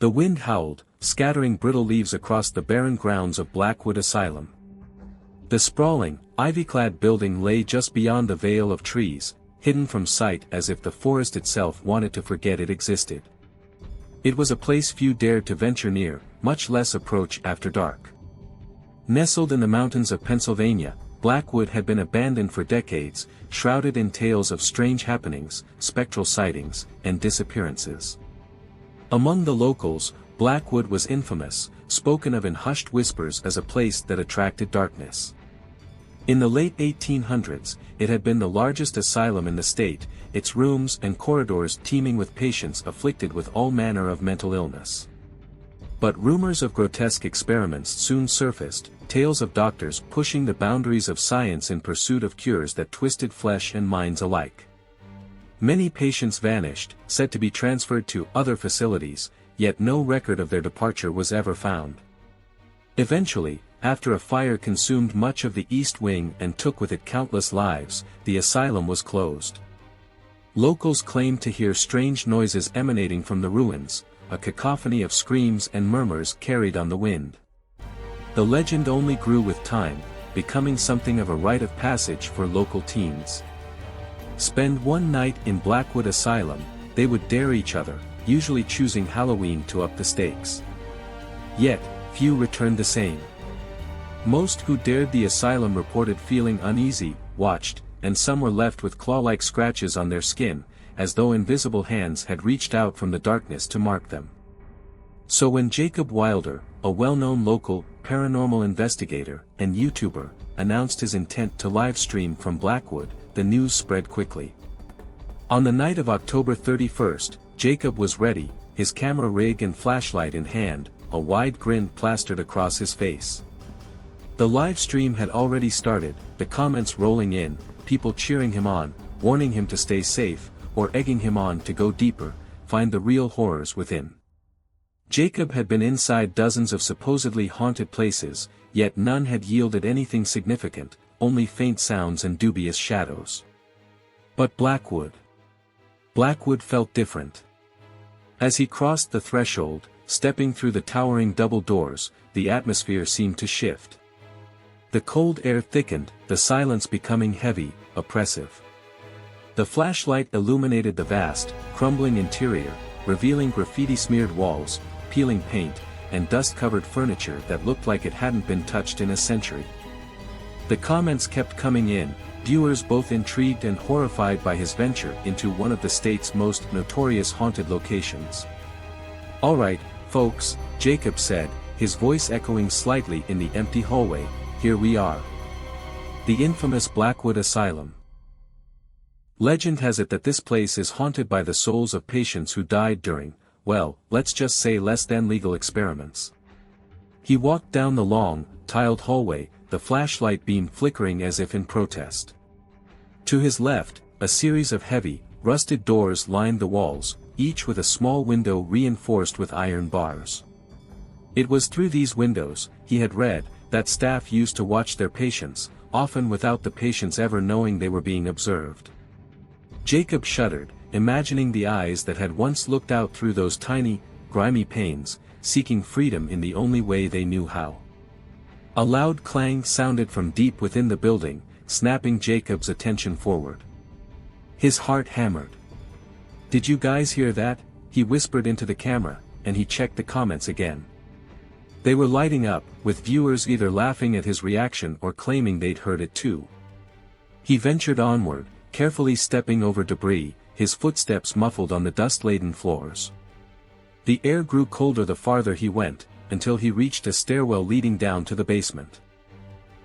The wind howled, scattering brittle leaves across the barren grounds of Blackwood Asylum. The sprawling, ivy-clad building lay just beyond the veil of trees, hidden from sight as if the forest itself wanted to forget it existed. It was a place few dared to venture near, much less approach after dark. Nestled in the mountains of Pennsylvania, Blackwood had been abandoned for decades, shrouded in tales of strange happenings, spectral sightings, and disappearances. Among the locals, Blackwood was infamous, spoken of in hushed whispers as a place that attracted darkness. In the late 1800s, it had been the largest asylum in the state, its rooms and corridors teeming with patients afflicted with all manner of mental illness. But rumors of grotesque experiments soon surfaced, tales of doctors pushing the boundaries of science in pursuit of cures that twisted flesh and minds alike. Many patients vanished, said to be transferred to other facilities, yet no record of their departure was ever found. Eventually, after a fire consumed much of the East Wing and took with it countless lives, the asylum was closed. Locals claimed to hear strange noises emanating from the ruins, a cacophony of screams and murmurs carried on the wind. The legend only grew with time, becoming something of a rite of passage for local teens. Spend one night in Blackwood Asylum, they would dare each other, usually choosing Halloween to up the stakes. Yet, few returned the same. Most who dared the asylum reported feeling uneasy, watched, and some were left with claw-like scratches on their skin, as though invisible hands had reached out from the darkness to mark them. So when Jacob Wilder, a well-known local, paranormal investigator, and YouTuber, announced his intent to live-stream from Blackwood, the news spread quickly. On the night of October 31st, Jacob was ready, his camera rig and flashlight in hand, a wide grin plastered across his face. The live stream had already started, the comments rolling in, people cheering him on, warning him to stay safe, or egging him on to go deeper, find the real horrors within. Jacob had been inside dozens of supposedly haunted places, yet none had yielded anything significant, only faint sounds and dubious shadows. But Blackwood felt different. As he crossed the threshold, stepping through the towering double doors, the atmosphere seemed to shift. The cold air thickened, the silence becoming heavy, oppressive. The flashlight illuminated the vast, crumbling interior, revealing graffiti-smeared walls, peeling paint, and dust-covered furniture that looked like it hadn't been touched in a century. The comments kept coming in, viewers both intrigued and horrified by his venture into one of the state's most notorious haunted locations. "Alright, folks," Jacob said, his voice echoing slightly in the empty hallway, "here we are. The infamous Blackwood Asylum. Legend has it that this place is haunted by the souls of patients who died during, well, let's just say less than legal experiments." He walked down the long, tiled hallway, the flashlight beam flickering as if in protest. To his left, a series of heavy, rusted doors lined the walls, each with a small window reinforced with iron bars. It was through these windows, he had read, that staff used to watch their patients, often without the patients ever knowing they were being observed. Jacob shuddered, imagining the eyes that had once looked out through those tiny, grimy panes, seeking freedom in the only way they knew how. A loud clang sounded from deep within the building, snapping Jacob's attention forward. His heart hammered. "Did you guys hear that?" he whispered into the camera, and he checked the comments again. They were lighting up, with viewers either laughing at his reaction or claiming they'd heard it too. He ventured onward, carefully stepping over debris, his footsteps muffled on the dust-laden floors. The air grew colder the farther he went, until he reached a stairwell leading down to the basement.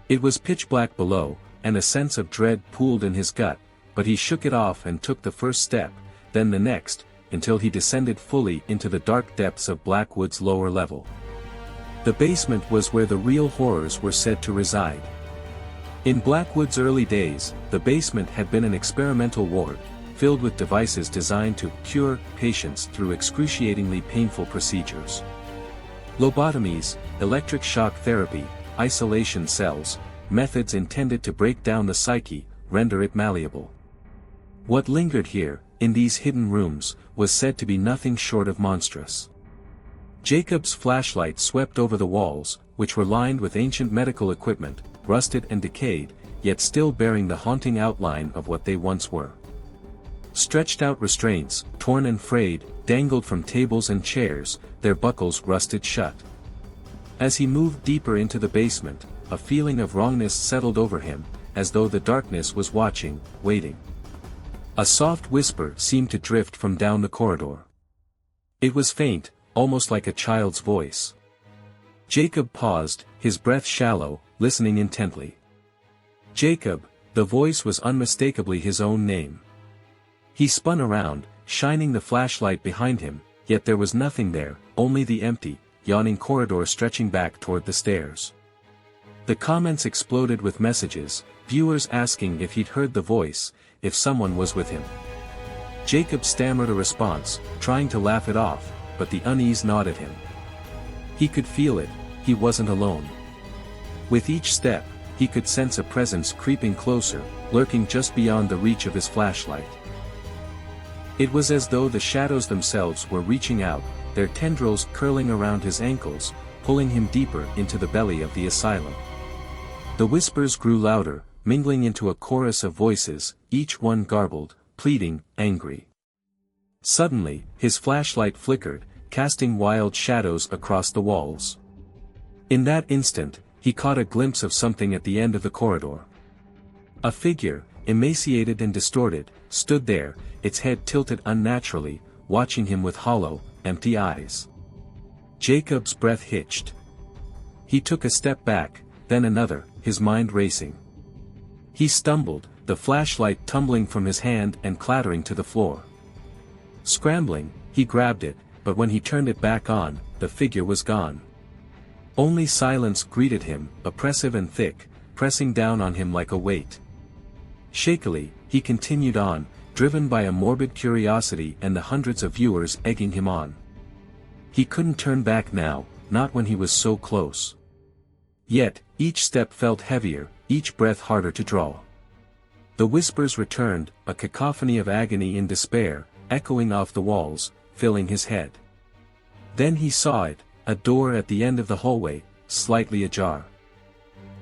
It was pitch black below, and a sense of dread pooled in his gut, but he shook it off and took the first step, then the next, until he descended fully into the dark depths of Blackwood's lower level. The basement was where the real horrors were said to reside. In Blackwood's early days, the basement had been an experimental ward, filled with devices designed to cure patients through excruciatingly painful procedures. Lobotomies, electric shock therapy, isolation cells, methods intended to break down the psyche, render it malleable. What lingered here, in these hidden rooms, was said to be nothing short of monstrous. Jacob's flashlight swept over the walls, which were lined with ancient medical equipment, rusted and decayed, yet still bearing the haunting outline of what they once were. Stretched out restraints, torn and frayed, dangled from tables and chairs, their buckles rusted shut. As he moved deeper into the basement, a feeling of wrongness settled over him, as though the darkness was watching, waiting. A soft whisper seemed to drift from down the corridor. It was faint, almost like a child's voice. Jacob paused, his breath shallow, listening intently. Jacob, the voice was unmistakably his own name. He spun around, shining the flashlight behind him, yet there was nothing there, only the empty, yawning corridor stretching back toward the stairs. The comments exploded with messages, viewers asking if he'd heard the voice, if someone was with him. Jacob stammered a response, trying to laugh it off, but the unease gnawed at him. He could feel it, he wasn't alone. With each step, he could sense a presence creeping closer, lurking just beyond the reach of his flashlight. It was as though the shadows themselves were reaching out, their tendrils curling around his ankles, pulling him deeper into the belly of the asylum. The whispers grew louder, mingling into a chorus of voices, each one garbled, pleading, angry. Suddenly, his flashlight flickered, casting wild shadows across the walls. In that instant, he caught a glimpse of something at the end of the corridor. A figure, emaciated and distorted, stood there, its head tilted unnaturally, watching him with hollow, empty eyes. Jacob's breath hitched. He took a step back, then another, his mind racing. He stumbled, the flashlight tumbling from his hand and clattering to the floor. Scrambling, he grabbed it, but when he turned it back on, the figure was gone. Only silence greeted him, oppressive and thick, pressing down on him like a weight. Shakily, he continued on, driven by a morbid curiosity and the hundreds of viewers egging him on. He couldn't turn back now, not when he was so close. Yet, each step felt heavier, each breath harder to draw. The whispers returned, a cacophony of agony and despair, echoing off the walls, filling his head. Then he saw it, a door at the end of the hallway, slightly ajar.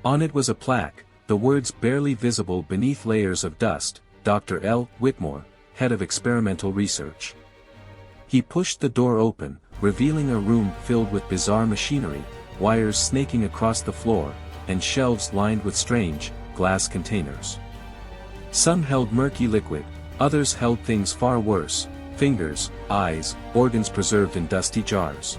On it was a plaque, the words barely visible beneath layers of dust, Dr. L. Whitmore, head of experimental research. He pushed the door open, revealing a room filled with bizarre machinery, wires snaking across the floor, and shelves lined with strange, glass containers. Some held murky liquid, others held things far worse, fingers, eyes, organs preserved in dusty jars.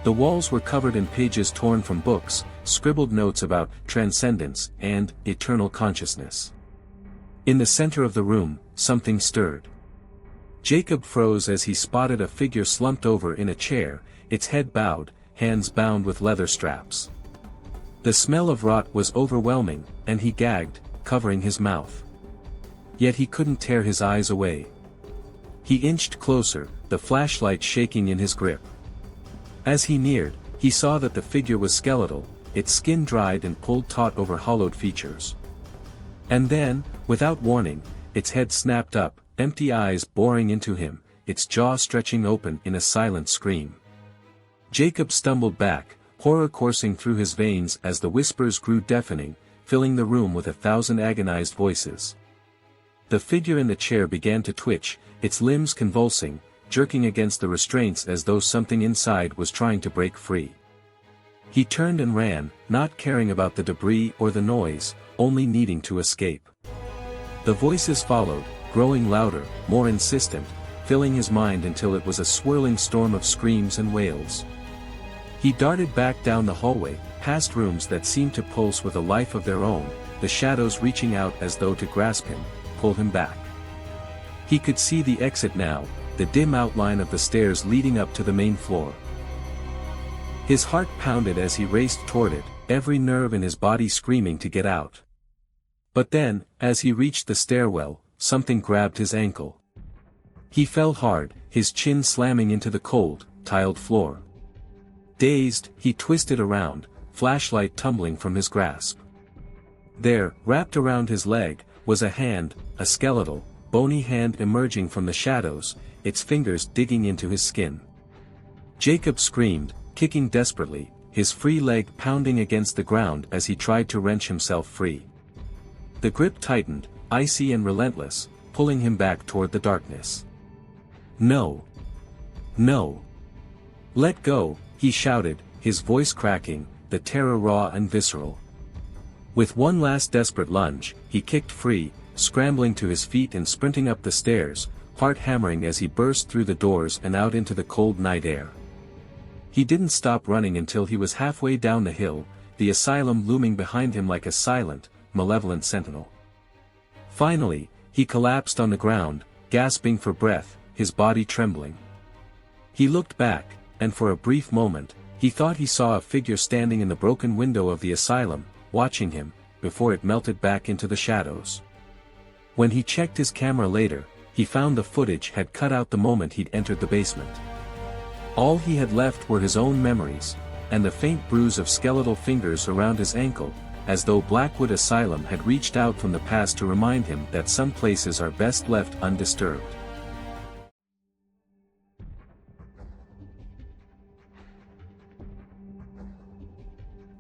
The walls were covered in pages torn from books, scribbled notes about transcendence and eternal consciousness. In the center of the room, something stirred. Jacob froze as he spotted a figure slumped over in a chair, its head bowed, hands bound with leather straps. The smell of rot was overwhelming, and he gagged, covering his mouth. Yet he couldn't tear his eyes away. He inched closer, the flashlight shaking in his grip. As he neared, he saw that the figure was skeletal, its skin dried and pulled taut over hollowed features. And then, without warning, its head snapped up, empty eyes boring into him, its jaw stretching open in a silent scream. Jacob stumbled back, horror coursing through his veins as the whispers grew deafening, filling the room with 1,000 agonized voices. The figure in the chair began to twitch, its limbs convulsing, jerking against the restraints as though something inside was trying to break free. He turned and ran, not caring about the debris or the noise, only needing to escape. The voices followed, growing louder, more insistent, filling his mind until it was a swirling storm of screams and wails. He darted back down the hallway, past rooms that seemed to pulse with a life of their own, the shadows reaching out as though to grasp him, pull him back. He could see the exit now, the dim outline of the stairs leading up to the main floor. His heart pounded as he raced toward it, every nerve in his body screaming to get out. But then, as he reached the stairwell, something grabbed his ankle. He fell hard, his chin slamming into the cold, tiled floor. Dazed, he twisted around, flashlight tumbling from his grasp. There, wrapped around his leg, was a hand, a skeletal, bony hand emerging from the shadows, its fingers digging into his skin. Jacob screamed, kicking desperately, his free leg pounding against the ground as he tried to wrench himself free. The grip tightened, icy and relentless, pulling him back toward the darkness. No! No! Let go, he shouted, his voice cracking, the terror raw and visceral. With one last desperate lunge, he kicked free, scrambling to his feet and sprinting up the stairs, heart hammering as he burst through the doors and out into the cold night air. He didn't stop running until he was halfway down the hill, the asylum looming behind him like a silent, malevolent sentinel. Finally, he collapsed on the ground, gasping for breath, his body trembling. He looked back, and for a brief moment, he thought he saw a figure standing in the broken window of the asylum, watching him, before it melted back into the shadows. When he checked his camera later, he found the footage had cut out the moment he'd entered the basement. All he had left were his own memories, and the faint bruise of skeletal fingers around his ankle, as though Blackwood Asylum had reached out from the past to remind him that some places are best left undisturbed.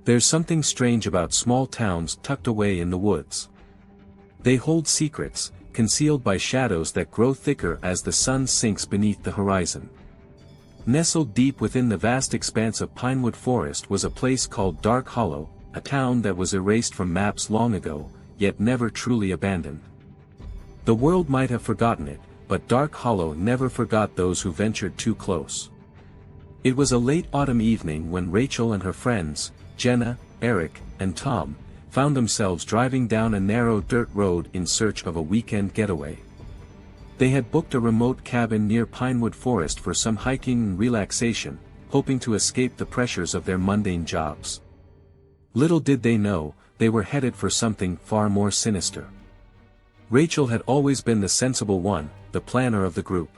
There's something strange about small towns tucked away in the woods. They hold secrets, concealed by shadows that grow thicker as the sun sinks beneath the horizon. Nestled deep within the vast expanse of pinewood forest was a place called Dark Hollow, a town that was erased from maps long ago, yet never truly abandoned. The world might have forgotten it, but Dark Hollow never forgot those who ventured too close. It was a late autumn evening when Rachel and her friends, Jenna, Eric, and Tom, found themselves driving down a narrow dirt road in search of a weekend getaway. They had booked a remote cabin near Pinewood Forest for some hiking and relaxation, hoping to escape the pressures of their mundane jobs. Little did they know, they were headed for something far more sinister. Rachel had always been the sensible one, the planner of the group.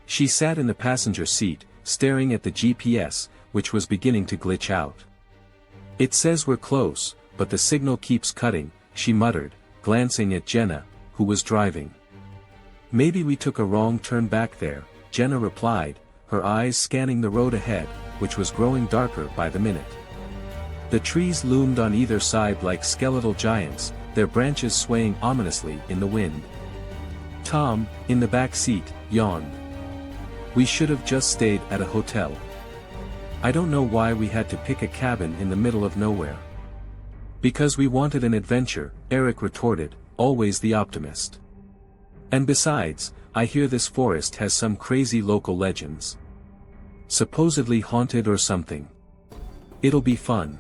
She sat in the passenger seat, staring at the GPS, which was beginning to glitch out. "It says we're close, but the signal keeps cutting," she muttered, glancing at Jenna, who was driving. "Maybe we took a wrong turn back there," Jenna replied, her eyes scanning the road ahead, which was growing darker by the minute. The trees loomed on either side like skeletal giants, their branches swaying ominously in the wind. Tom, in the back seat, yawned. "We should have just stayed at a hotel. I don't know why we had to pick a cabin in the middle of nowhere." "Because we wanted an adventure," Eric retorted, always the optimist. "And besides, I hear this forest has some crazy local legends. Supposedly haunted or something. It'll be fun."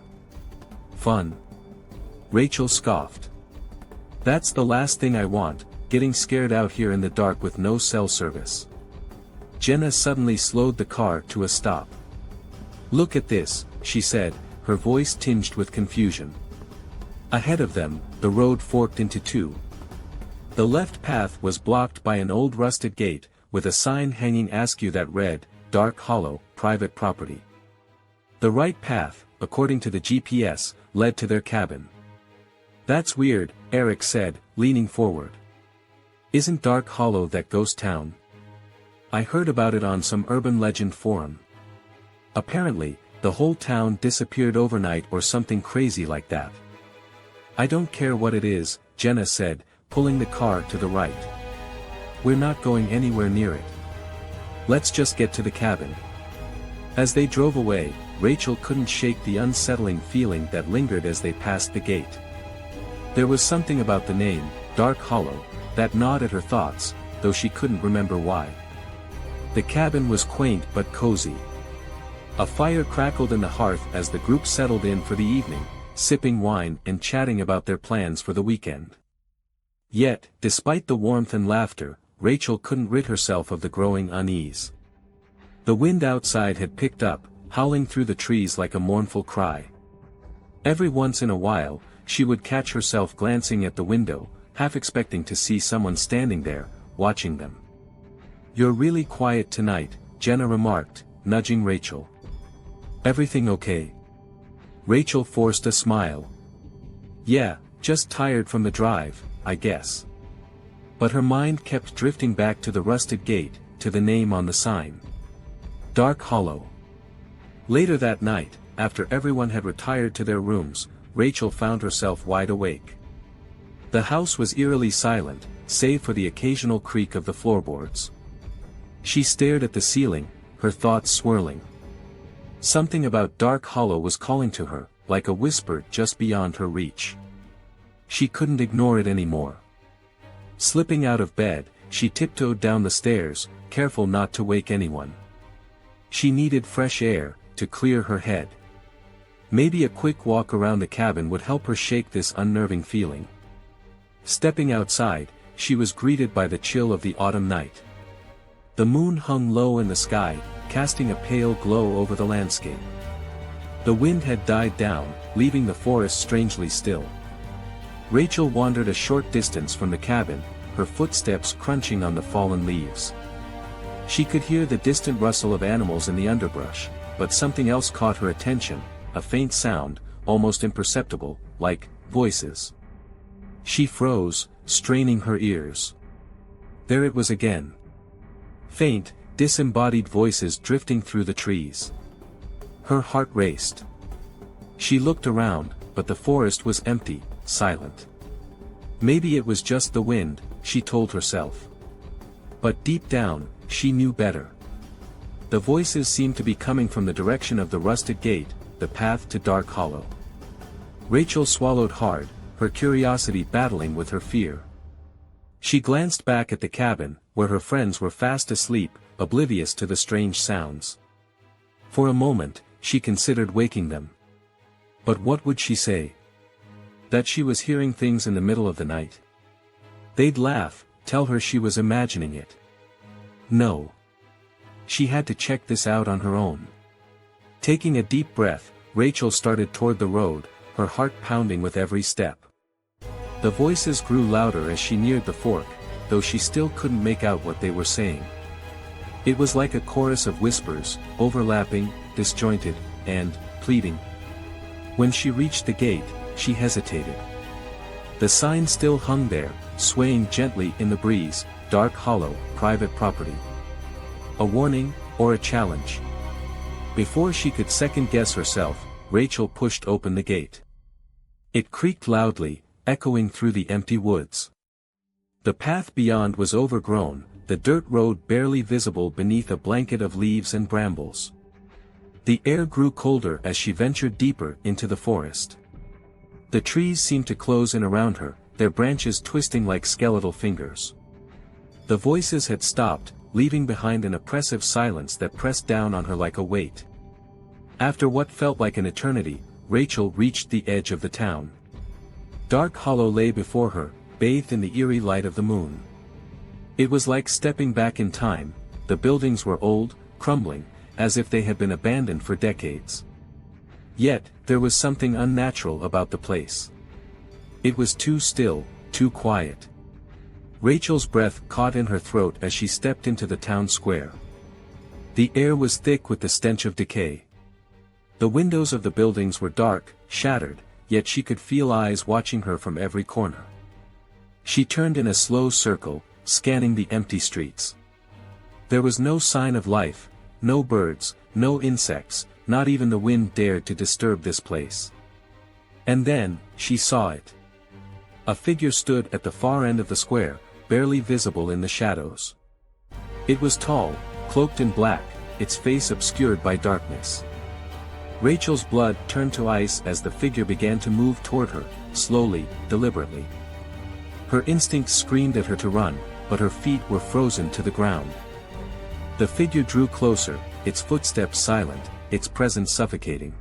"Fun?" Rachel scoffed. "That's the last thing I want, getting scared out here in the dark with no cell service." Jenna suddenly slowed the car to a stop. "Look at this," she said, her voice tinged with confusion. Ahead of them, the road forked into two. The left path was blocked by an old rusted gate, with a sign hanging askew that read, "Dark Hollow, Private Property." The right path, according to the GPS, led to their cabin. "That's weird," Eric said, leaning forward. "Isn't Dark Hollow that ghost town? I heard about it on some urban legend forum. Apparently, the whole town disappeared overnight or something crazy like that." "I don't care what it is," Jenna said, pulling the car to the right. "We're not going anywhere near it. Let's just get to the cabin." As they drove away, Rachel couldn't shake the unsettling feeling that lingered as they passed the gate. There was something about the name, Dark Hollow, that gnawed at her thoughts, though she couldn't remember why. The cabin was quaint but cozy. A fire crackled in the hearth as the group settled in for the evening, sipping wine and chatting about their plans for the weekend. Yet, despite the warmth and laughter, Rachel couldn't rid herself of the growing unease. The wind outside had picked up, howling through the trees like a mournful cry. Every once in a while, she would catch herself glancing at the window, half expecting to see someone standing there, watching them. "You're really quiet tonight," Jenna remarked, nudging Rachel. "Everything okay?" Rachel forced a smile. "Yeah, just tired from the drive, I guess." But her mind kept drifting back to the rusted gate, to the name on the sign. Dark Hollow. Later that night, after everyone had retired to their rooms, Rachel found herself wide awake. The house was eerily silent, save for the occasional creak of the floorboards. She stared at the ceiling, her thoughts swirling. Something about Dark Hollow was calling to her, like a whisper just beyond her reach. She couldn't ignore it anymore. Slipping out of bed, she tiptoed down the stairs, careful not to wake anyone. She needed fresh air, to clear her head. Maybe a quick walk around the cabin would help her shake this unnerving feeling. Stepping outside, she was greeted by the chill of the autumn night. The moon hung low in the sky, casting a pale glow over the landscape. The wind had died down, leaving the forest strangely still. Rachel wandered a short distance from the cabin, her footsteps crunching on the fallen leaves. She could hear the distant rustle of animals in the underbrush, but something else caught her attention, a faint sound, almost imperceptible, like voices. She froze, straining her ears. There it was again. Faint, disembodied voices drifting through the trees. Her heart raced. She looked around, but the forest was empty, silent. Maybe it was just the wind, she told herself. But deep down, she knew better. The voices seemed to be coming from the direction of the rusted gate, the path to Dark Hollow. Rachel swallowed hard, her curiosity battling with her fear. She glanced back at the cabin, where her friends were fast asleep, oblivious to the strange sounds. For a moment, she considered waking them. But what would she say? That she was hearing things in the middle of the night? They'd laugh, tell her she was imagining it. No. She had to check this out on her own. Taking a deep breath, Rachel started toward the road, her heart pounding with every step. The voices grew louder as she neared the fork, though she still couldn't make out what they were saying. It was like a chorus of whispers, overlapping, disjointed, and pleading. When she reached the gate, she hesitated. The sign still hung there, swaying gently in the breeze, Dark Hollow, private property. A warning, or a challenge? Before she could second-guess herself, Rachel pushed open the gate. It creaked loudly, echoing through the empty woods. The path beyond was overgrown, the dirt road barely visible beneath a blanket of leaves and brambles. The air grew colder as she ventured deeper into the forest. The trees seemed to close in around her, their branches twisting like skeletal fingers. The voices had stopped, leaving behind an oppressive silence that pressed down on her like a weight. After what felt like an eternity, Rachel reached the edge of the town. Dark Hollow lay before her, bathed in the eerie light of the moon. It was like stepping back in time, the buildings were old, crumbling, as if they had been abandoned for decades. Yet, there was something unnatural about the place. It was too still, too quiet. Rachel's breath caught in her throat as she stepped into the town square. The air was thick with the stench of decay. The windows of the buildings were dark, shattered, yet she could feel eyes watching her from every corner. She turned in a slow circle, scanning the empty streets. There was no sign of life, no birds, no insects, not even the wind dared to disturb this place. And then, she saw it. A figure stood at the far end of the square, barely visible in the shadows. It was tall, cloaked in black, its face obscured by darkness. Rachel's blood turned to ice as the figure began to move toward her, slowly, deliberately. Her instincts screamed at her to run, but her feet were frozen to the ground. The figure drew closer, its footsteps silent, its presence suffocating.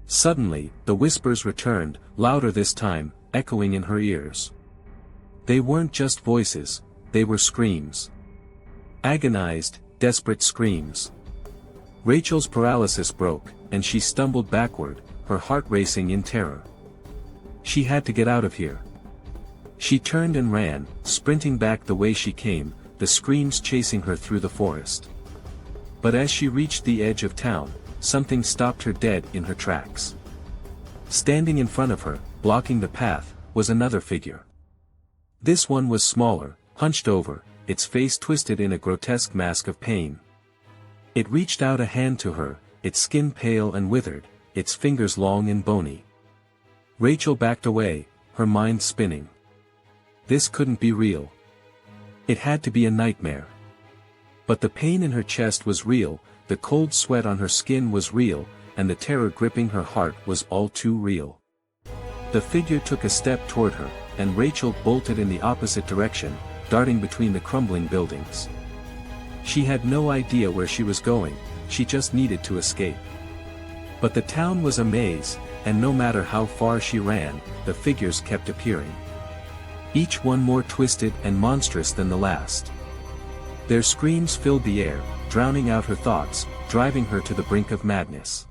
Suddenly, the whispers returned, louder this time, echoing in her ears. They weren't just voices, they were screams. Agonized, desperate screams. Rachel's paralysis broke, and she stumbled backward, her heart racing in terror. She had to get out of here. She turned and ran, sprinting back the way she came, the screams chasing her through the forest. But as she reached the edge of town, something stopped her dead in her tracks. Standing in front of her, blocking the path, was another figure. This one was smaller, hunched over, its face twisted in a grotesque mask of pain. It reached out a hand to her, its skin pale and withered, its fingers long and bony. Rachel backed away, her mind spinning. This couldn't be real. It had to be a nightmare. But the pain in her chest was real, the cold sweat on her skin was real, and the terror gripping her heart was all too real. The figure took a step toward her, and Rachel bolted in the opposite direction, darting between the crumbling buildings. She had no idea where she was going, she just needed to escape. But the town was a maze, and no matter how far she ran, the figures kept appearing. Each one more twisted and monstrous than the last. Their screams filled the air, drowning out her thoughts, driving her to the brink of madness.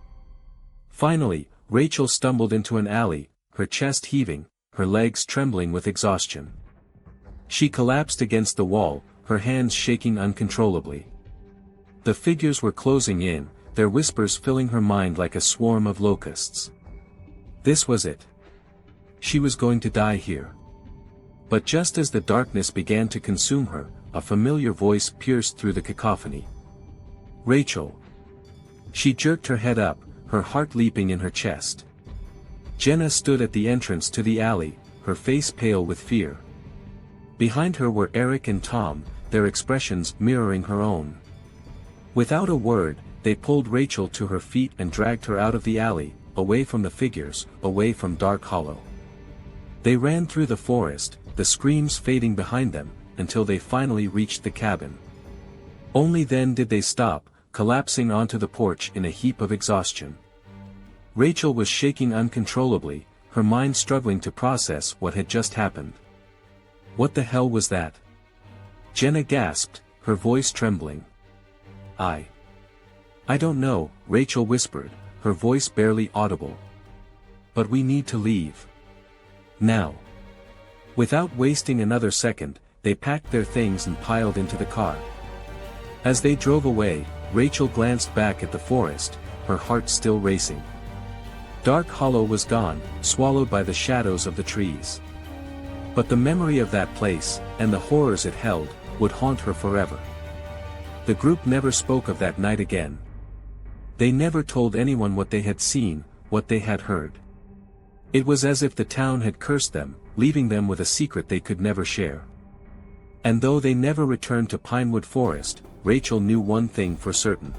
Finally, Rachel stumbled into an alley, her chest heaving, her legs trembling with exhaustion. She collapsed against the wall, her hands shaking uncontrollably. The figures were closing in, their whispers filling her mind like a swarm of locusts. This was it. She was going to die here. But just as the darkness began to consume her, a familiar voice pierced through the cacophony. Rachel. She jerked her head up, her heart leaping in her chest. Jenna stood at the entrance to the alley, her face pale with fear. Behind her were Eric and Tom, their expressions mirroring her own. Without a word, they pulled Rachel to her feet and dragged her out of the alley, away from the figures, away from Dark Hollow. They ran through the forest, the screams fading behind them, until they finally reached the cabin. Only then did they stop, collapsing onto the porch in a heap of exhaustion. Rachel was shaking uncontrollably, her mind struggling to process what had just happened. What the hell was that? Jenna gasped, her voice trembling. I don't know, Rachel whispered, her voice barely audible. But we need to leave. Now. Without wasting another second, they packed their things and piled into the car. As they drove away, Rachel glanced back at the forest, her heart still racing. Dark Hollow was gone, swallowed by the shadows of the trees. But the memory of that place, and the horrors it held, would haunt her forever. The group never spoke of that night again. They never told anyone what they had seen, what they had heard. It was as if the town had cursed them, leaving them with a secret they could never share. And though they never returned to Pinewood Forest, Rachel knew one thing for certain.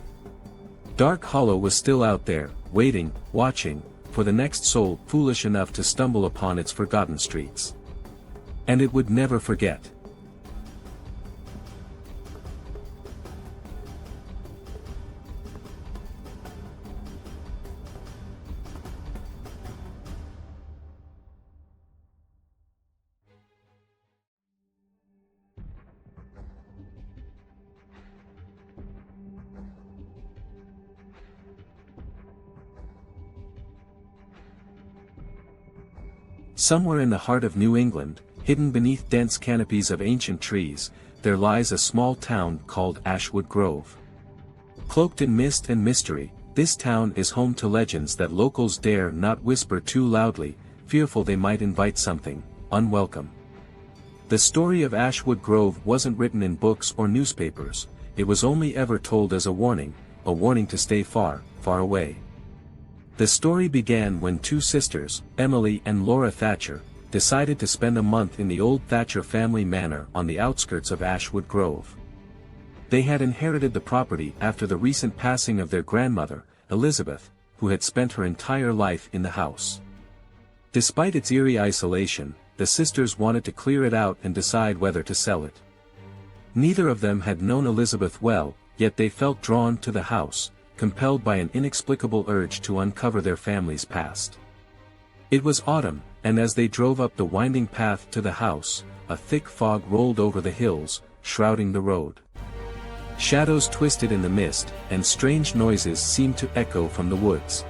Dark Hollow was still out there, waiting, watching, for the next soul foolish enough to stumble upon its forgotten streets. And it would never forget. Somewhere in the heart of New England, hidden beneath dense canopies of ancient trees, there lies a small town called Ashwood Grove. Cloaked in mist and mystery, this town is home to legends that locals dare not whisper too loudly, fearful they might invite something unwelcome. The story of Ashwood Grove wasn't written in books or newspapers, it was only ever told as a warning to stay far, far away. The story began when two sisters, Emily and Laura Thatcher, decided to spend a month in the old Thatcher family manor on the outskirts of Ashwood Grove. They had inherited the property after the recent passing of their grandmother, Elizabeth, who had spent her entire life in the house. Despite its eerie isolation, the sisters wanted to clear it out and decide whether to sell it. Neither of them had known Elizabeth well, yet they felt drawn to the house, compelled by an inexplicable urge to uncover their family's past. It was autumn, and as they drove up the winding path to the house, a thick fog rolled over the hills, shrouding the road. Shadows twisted in the mist, and strange noises seemed to echo from the woods.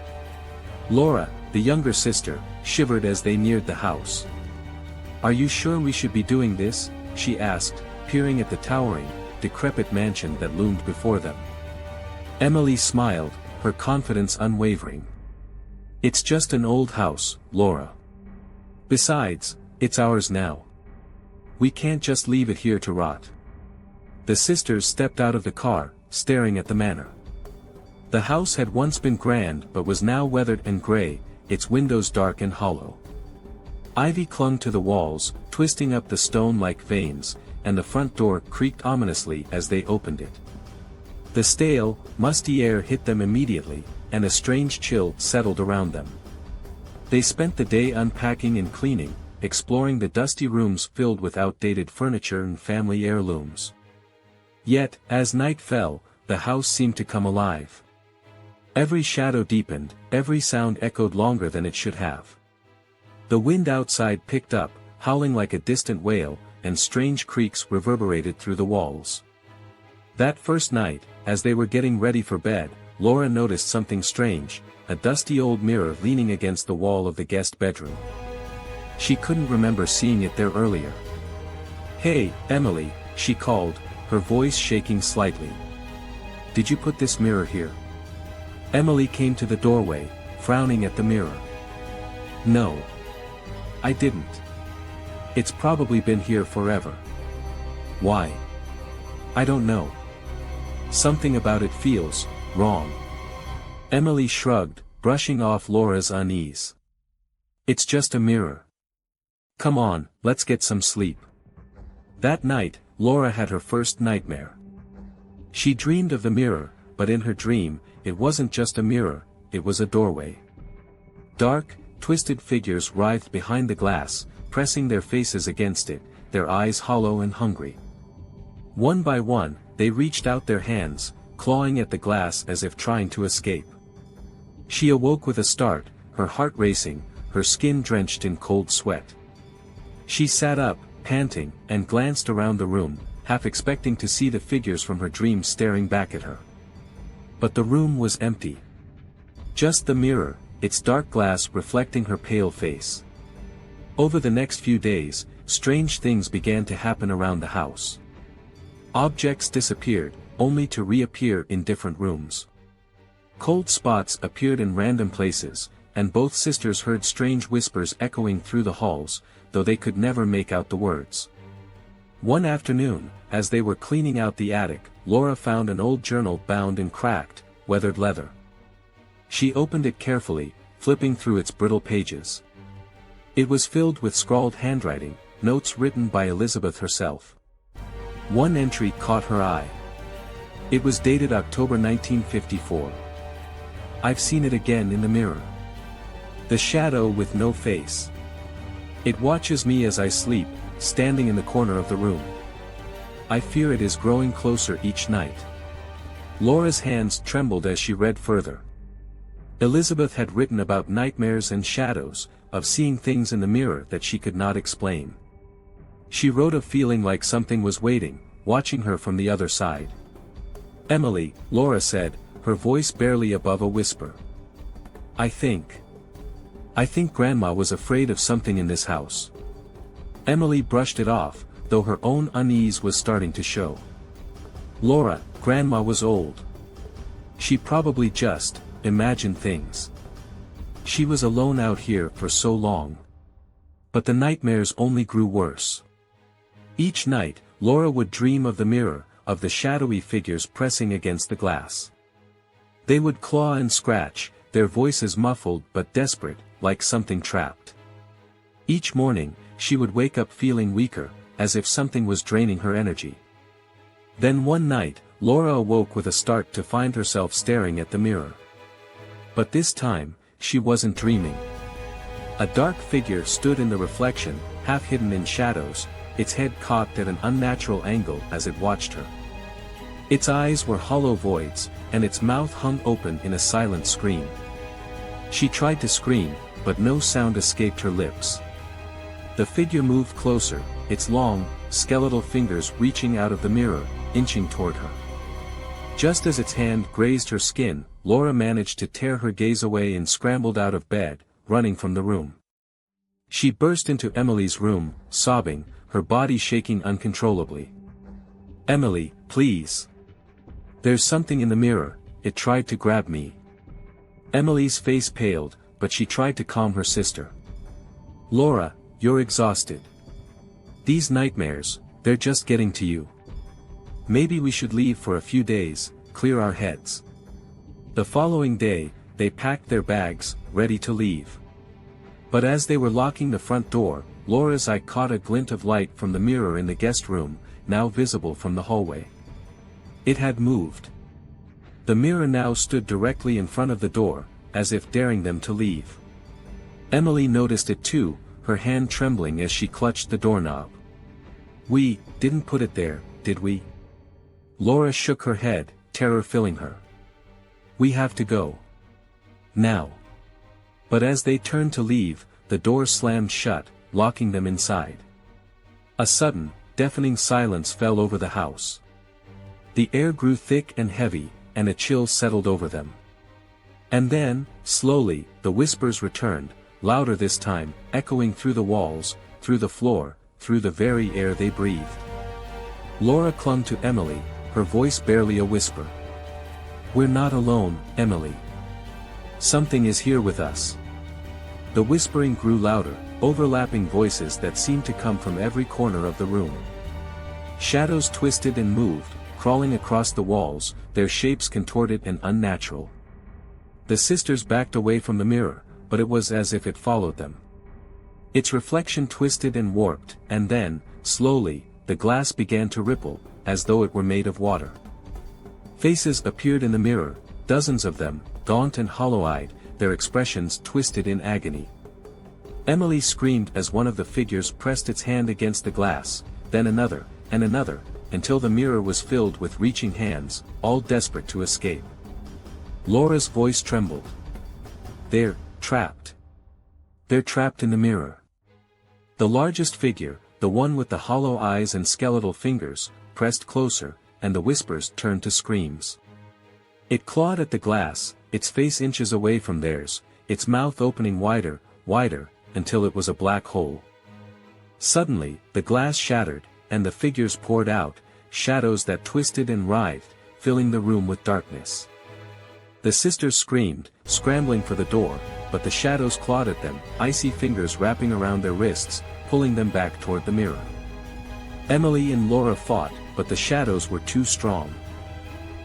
Laura, the younger sister, shivered as they neared the house. "Are you sure we should be doing this?" she asked, peering at the towering, decrepit mansion that loomed before them. Emily smiled, her confidence unwavering. "It's just an old house, Laura. Besides, it's ours now. We can't just leave it here to rot." The sisters stepped out of the car, staring at the manor. The house had once been grand but was now weathered and gray, its windows dark and hollow. Ivy clung to the walls, twisting up the stone like veins, and the front door creaked ominously as they opened it. The stale, musty air hit them immediately, and a strange chill settled around them. They spent the day unpacking and cleaning, exploring the dusty rooms filled with outdated furniture and family heirlooms. Yet, as night fell, the house seemed to come alive. Every shadow deepened, every sound echoed longer than it should have. The wind outside picked up, howling like a distant wail, and strange creaks reverberated through the walls. That first night, as they were getting ready for bed, Laura noticed something strange, a dusty old mirror leaning against the wall of the guest bedroom. She couldn't remember seeing it there earlier. "Hey, Emily," she called, her voice shaking slightly. "Did you put this mirror here?" Emily came to the doorway, frowning at the mirror. "No. I didn't. It's probably been here forever." "Why?" "I don't know. Something about it feels wrong." Emily shrugged, brushing off Laura's unease. "It's just a mirror. Come on, let's get some sleep." That night, Laura had her first nightmare. She dreamed of the mirror, but in her dream, it wasn't just a mirror, it was a doorway. Dark, twisted figures writhed behind the glass, pressing their faces against it, their eyes hollow and hungry. One by one, they reached out their hands, clawing at the glass as if trying to escape. She awoke with a start, her heart racing, her skin drenched in cold sweat. She sat up, panting, and glanced around the room, half expecting to see the figures from her dream staring back at her. But the room was empty. Just the mirror, its dark glass reflecting her pale face. Over the next few days, strange things began to happen around the house. Objects disappeared, only to reappear in different rooms. Cold spots appeared in random places, and both sisters heard strange whispers echoing through the halls, though they could never make out the words. One afternoon, as they were cleaning out the attic, Laura found an old journal bound in cracked, weathered leather. She opened it carefully, flipping through its brittle pages. It was filled with scrawled handwriting, notes written by Elizabeth herself. One entry caught her eye. It was dated October 1954. "I've seen it again in the mirror. The shadow with no face. It watches me as I sleep, standing in the corner of the room. I fear it is growing closer each night." Laura's hands trembled as she read further. Elizabeth had written about nightmares and shadows, of seeing things in the mirror that she could not explain. She wrote of feeling like something was waiting, watching her from the other side. "Emily," Laura said, her voice barely above a whisper. I think Grandma was afraid of something in this house." Emily brushed it off, though her own unease was starting to show. "Laura, Grandma was old. She probably just imagined things. She was alone out here for so long." But the nightmares only grew worse. Each night, Laura would dream of the mirror, of the shadowy figures pressing against the glass. They would claw and scratch, their voices muffled but desperate, like something trapped. Each morning, she would wake up feeling weaker, as if something was draining her energy. Then one night, Laura awoke with a start to find herself staring at the mirror. But this time, she wasn't dreaming. A dark figure stood in the reflection, half hidden in shadows, its head cocked at an unnatural angle as it watched her. Its eyes were hollow voids, and its mouth hung open in a silent scream. She tried to scream, but no sound escaped her lips. The figure moved closer, its long, skeletal fingers reaching out of the mirror, inching toward her. Just as its hand grazed her skin, Laura managed to tear her gaze away and scrambled out of bed, running from the room. She burst into Emily's room, sobbing, her body shaking uncontrollably. "Emily, please. There's something in the mirror, it tried to grab me." Emily's face paled, but she tried to calm her sister. "Laura, you're exhausted. These nightmares, they're just getting to you. Maybe we should leave for a few days, clear our heads." The following day, they packed their bags, ready to leave. But as they were locking the front door, Laura's eye caught a glint of light from the mirror in the guest room, now visible from the hallway. It had moved. The mirror now stood directly in front of the door, as if daring them to leave. Emily noticed it too, her hand trembling as she clutched the doorknob. "We didn't put it there, did we?" Laura shook her head, terror filling her. "We have to go. Now." But as they turned to leave, the door slammed shut, locking them inside. A sudden, deafening silence fell over the house. The air grew thick and heavy, and a chill settled over them. And then, slowly, the whispers returned, louder this time, echoing through the walls, through the floor, through the very air they breathed. Laura clung to Emily, her voice barely a whisper. "We're not alone, Emily. Something is here with us." The whispering grew louder, overlapping voices that seemed to come from every corner of the room. Shadows twisted and moved, crawling across the walls, their shapes contorted and unnatural. The sisters backed away from the mirror, but it was as if it followed them. Its reflection twisted and warped, and then, slowly, the glass began to ripple, as though it were made of water. Faces appeared in the mirror, dozens of them, gaunt and hollow-eyed, their expressions twisted in agony. Emily screamed as one of the figures pressed its hand against the glass, then another, and another, until the mirror was filled with reaching hands, all desperate to escape. Laura's voice trembled. "They're trapped. They're trapped in the mirror." The largest figure, the one with the hollow eyes and skeletal fingers, pressed closer, and the whispers turned to screams. It clawed at the glass, its face inches away from theirs, its mouth opening wider, wider, until it was a black hole. Suddenly, the glass shattered, and the figures poured out, shadows that twisted and writhed, filling the room with darkness. The sisters screamed, scrambling for the door, but the shadows clawed at them, icy fingers wrapping around their wrists, pulling them back toward the mirror. Emily and Laura fought, but the shadows were too strong.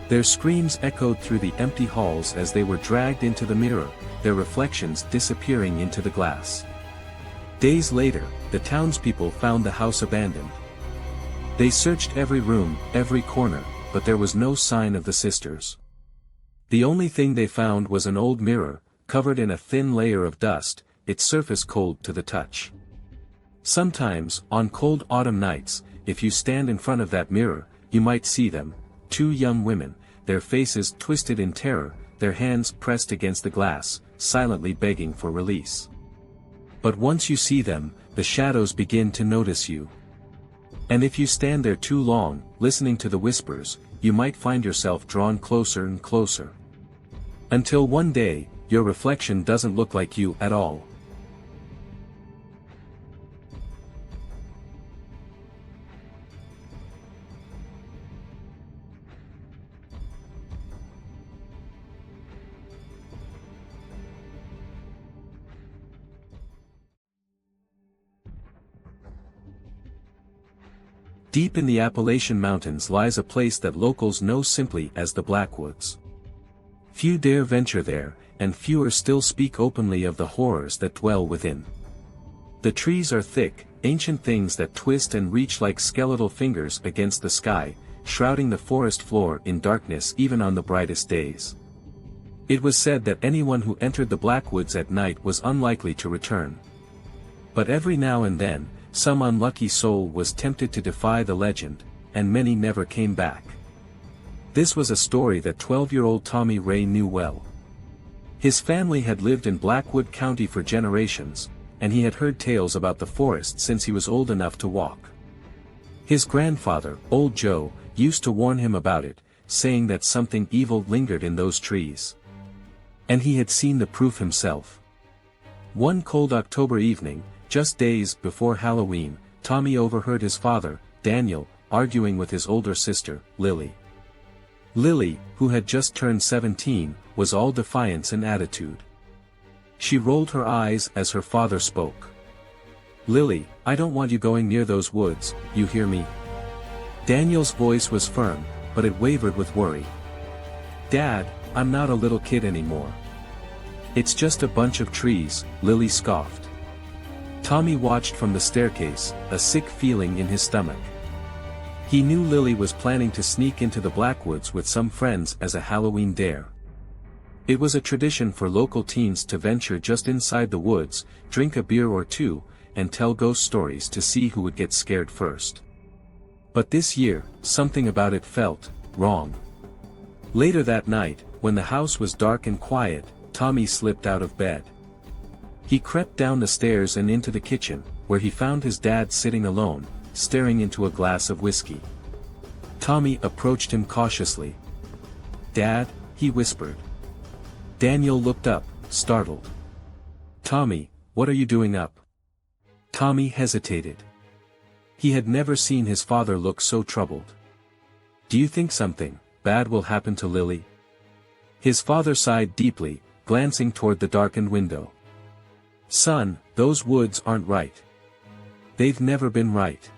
Their screams echoed through the empty halls as they were dragged into the mirror, their reflections disappearing into the glass. Days later, the townspeople found the house abandoned. They searched every room, every corner, but there was no sign of the sisters. The only thing they found was an old mirror, covered in a thin layer of dust, its surface cold to the touch. Sometimes, on cold autumn nights, if you stand in front of that mirror, you might see them, two young women, their faces twisted in terror, their hands pressed against the glass, silently begging for release. But once you see them, the shadows begin to notice you. And if you stand there too long, listening to the whispers, you might find yourself drawn closer and closer. Until one day, your reflection doesn't look like you at all. Deep in the Appalachian Mountains lies a place that locals know simply as the Blackwoods. Few dare venture there, and fewer still speak openly of the horrors that dwell within. The trees are thick, ancient things that twist and reach like skeletal fingers against the sky, shrouding the forest floor in darkness even on the brightest days. It was said that anyone who entered the Blackwoods at night was unlikely to return. But every now and then, some unlucky soul was tempted to defy the legend, and many never came back. This was a story that 12-year-old Tommy Ray knew well. His family had lived in Blackwood County for generations, and he had heard tales about the forest since he was old enough to walk. His grandfather, Old Joe, used to warn him about it, saying that something evil lingered in those trees. And he had seen the proof himself. One cold October evening, just days before Halloween, Tommy overheard his father, Daniel, arguing with his older sister, Lily. Lily, who had just turned 17, was all defiance in attitude. She rolled her eyes as her father spoke. "Lily, I don't want you going near those woods, you hear me?" Daniel's voice was firm, but it wavered with worry. "Dad, I'm not a little kid anymore. It's just a bunch of trees," Lily scoffed. Tommy watched from the staircase, a sick feeling in his stomach. He knew Lily was planning to sneak into the Blackwoods with some friends as a Halloween dare. It was a tradition for local teens to venture just inside the woods, drink a beer or two, and tell ghost stories to see who would get scared first. But this year, something about it felt wrong. Later that night, when the house was dark and quiet, Tommy slipped out of bed. He crept down the stairs and into the kitchen, where he found his dad sitting alone, staring into a glass of whiskey. Tommy approached him cautiously. "Dad," he whispered. Daniel looked up, startled. "Tommy, what are you doing up?" Tommy hesitated. He had never seen his father look so troubled. "Do you think something bad will happen to Lily?" His father sighed deeply, glancing toward the darkened window. "Son, those woods aren't right. They've never been right.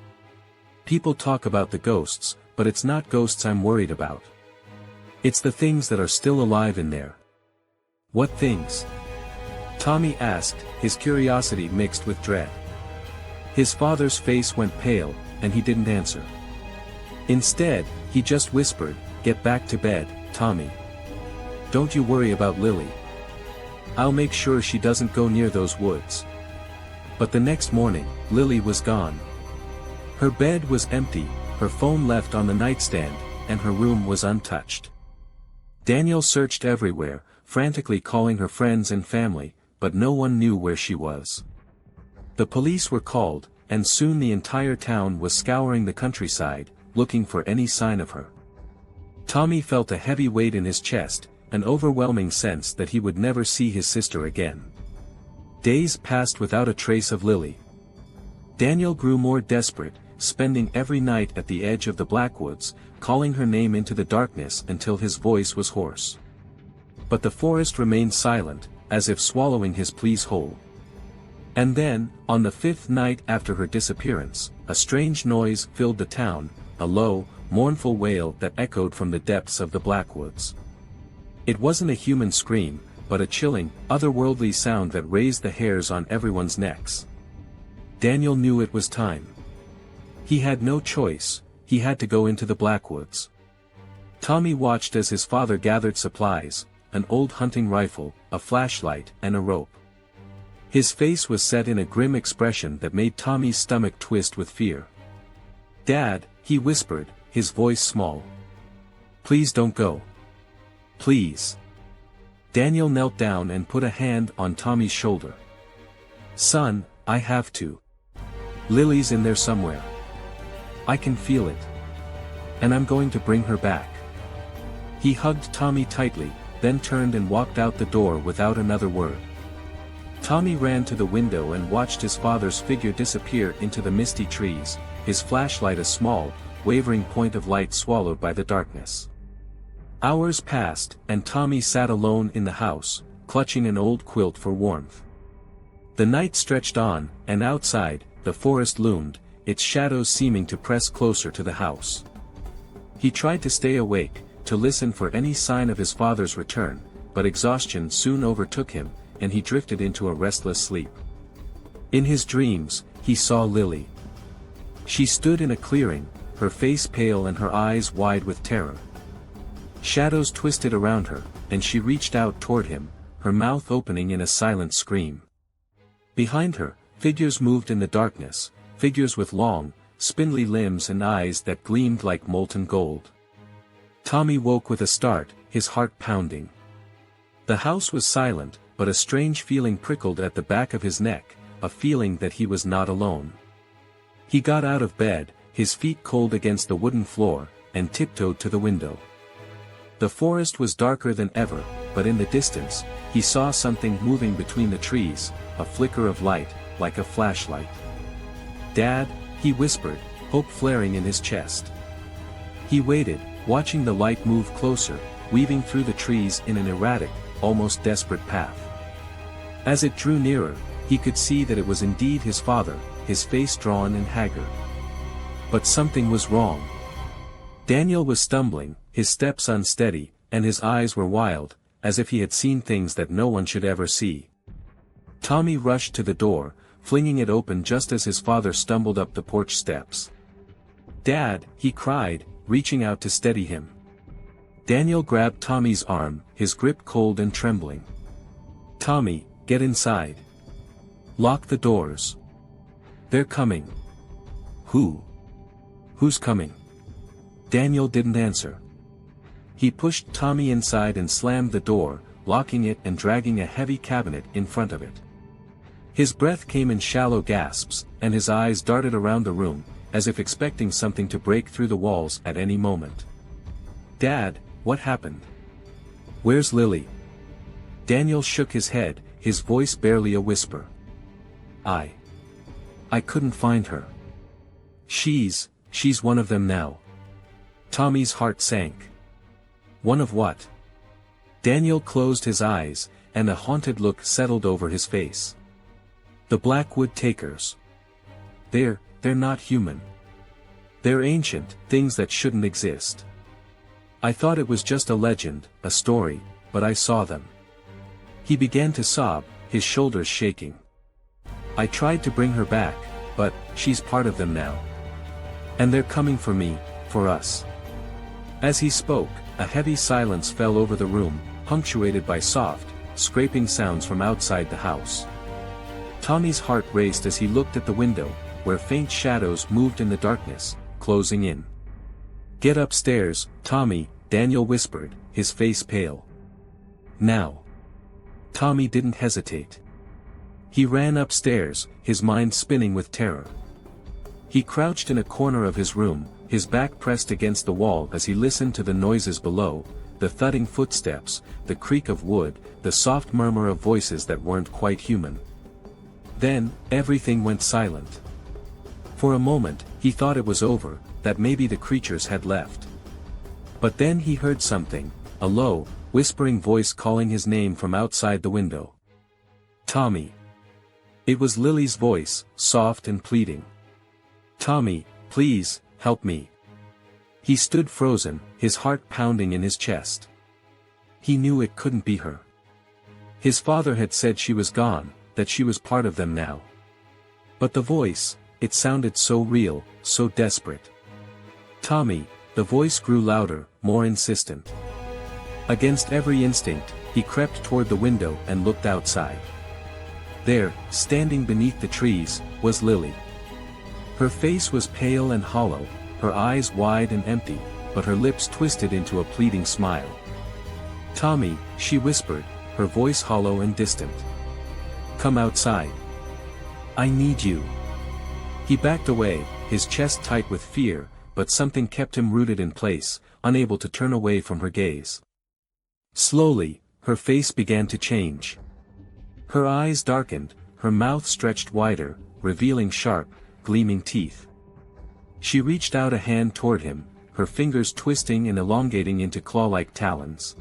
People talk about the ghosts, but it's not ghosts I'm worried about. It's the things that are still alive in there." "What things?" Tommy asked, his curiosity mixed with dread. His father's face went pale, and he didn't answer. Instead, he just whispered, "Get back to bed, Tommy. Don't you worry about Lily. I'll make sure she doesn't go near those woods." But the next morning, Lily was gone. Her bed was empty, her phone left on the nightstand, and her room was untouched. Daniel searched everywhere, frantically calling her friends and family, but no one knew where she was. The police were called, and soon the entire town was scouring the countryside, looking for any sign of her. Tommy felt a heavy weight in his chest, an overwhelming sense that he would never see his sister again. Days passed without a trace of Lily. Daniel grew more desperate, spending every night at the edge of the Blackwoods, calling her name into the darkness until his voice was hoarse. But the forest remained silent, as if swallowing his pleas whole. And then, on the 5th night after her disappearance, a strange noise filled the town, a low, mournful wail that echoed from the depths of the Blackwoods. It wasn't a human scream, but a chilling, otherworldly sound that raised the hairs on everyone's necks. Daniel knew it was time. He had no choice, he had to go into the Blackwoods. Tommy watched as his father gathered supplies, an old hunting rifle, a flashlight, and a rope. His face was set in a grim expression that made Tommy's stomach twist with fear. "Dad," he whispered, his voice small. "Please don't go. Please." Daniel knelt down and put a hand on Tommy's shoulder. "Son, I have to. Lily's in there somewhere. I can feel it. And I'm going to bring her back." He hugged Tommy tightly, then turned and walked out the door without another word. Tommy ran to the window and watched his father's figure disappear into the misty trees, his flashlight a small, wavering point of light swallowed by the darkness. Hours passed, and Tommy sat alone in the house, clutching an old quilt for warmth. The night stretched on, and outside, the forest loomed, its shadows seeming to press closer to the house. He tried to stay awake, to listen for any sign of his father's return, but exhaustion soon overtook him, and he drifted into a restless sleep. In his dreams, he saw Lily. She stood in a clearing, her face pale and her eyes wide with terror. Shadows twisted around her, and she reached out toward him, her mouth opening in a silent scream. Behind her, figures moved in the darkness, figures with long, spindly limbs and eyes that gleamed like molten gold. Tommy woke with a start, his heart pounding. The house was silent, but a strange feeling prickled at the back of his neck, a feeling that he was not alone. He got out of bed, his feet cold against the wooden floor, and tiptoed to the window. The forest was darker than ever, but in the distance, he saw something moving between the trees, a flicker of light, like a flashlight. "Dad," he whispered, hope flaring in his chest. He waited, watching the light move closer, weaving through the trees in an erratic, almost desperate path. As it drew nearer, he could see that it was indeed his father, his face drawn and haggard. But something was wrong. Daniel was stumbling, his steps unsteady, and his eyes were wild, as if he had seen things that no one should ever see. Tommy rushed to the door, flinging it open just as his father stumbled up the porch steps. "Dad," he cried, reaching out to steady him. Daniel grabbed Tommy's arm, his grip cold and trembling. "Tommy, get inside. Lock the doors. They're coming." "Who? Who's coming?" Daniel didn't answer. He pushed Tommy inside and slammed the door, locking it and dragging a heavy cabinet in front of it. His breath came in shallow gasps, and his eyes darted around the room, as if expecting something to break through the walls at any moment. "Dad, what happened? Where's Lily?" Daniel shook his head, his voice barely a whisper. I couldn't find her. She's one of them now." Tommy's heart sank. One of what? Daniel closed his eyes, and a haunted look settled over his face. "The Blackwood Takers. They're not human. They're ancient, things that shouldn't exist. I thought it was just a legend, a story, but I saw them." He began to sob, his shoulders shaking. "I tried to bring her back, but she's part of them now. And they're coming for me, for us." As he spoke, a heavy silence fell over the room, punctuated by soft, scraping sounds from outside the house. Tommy's heart raced as he looked at the window, where faint shadows moved in the darkness, closing in. "Get upstairs, Tommy," Daniel whispered, his face pale. "Now." Tommy didn't hesitate. He ran upstairs, his mind spinning with terror. He crouched in a corner of his room, his back pressed against the wall as he listened to the noises below, the thudding footsteps, the creak of wood, the soft murmur of voices that weren't quite human. Then, everything went silent. For a moment, he thought it was over, that maybe the creatures had left. But then he heard something, a low, whispering voice calling his name from outside the window. "Tommy." It was Lily's voice, soft and pleading. "Tommy, please, help me." He stood frozen, his heart pounding in his chest. He knew it couldn't be her. His father had said she was gone, that she was part of them now. But the voice, it sounded so real, so desperate. "Tommy," the voice grew louder, more insistent. Against every instinct, he crept toward the window and looked outside. There, standing beneath the trees, was Lily. Her face was pale and hollow, her eyes wide and empty, but her lips twisted into a pleading smile. "Tommy," she whispered, her voice hollow and distant. "Come outside. I need you." He backed away, his chest tight with fear, but something kept him rooted in place, unable to turn away from her gaze. Slowly, her face began to change. Her eyes darkened, her mouth stretched wider, revealing sharp, gleaming teeth. She reached out a hand toward him, her fingers twisting and elongating into claw-like talons.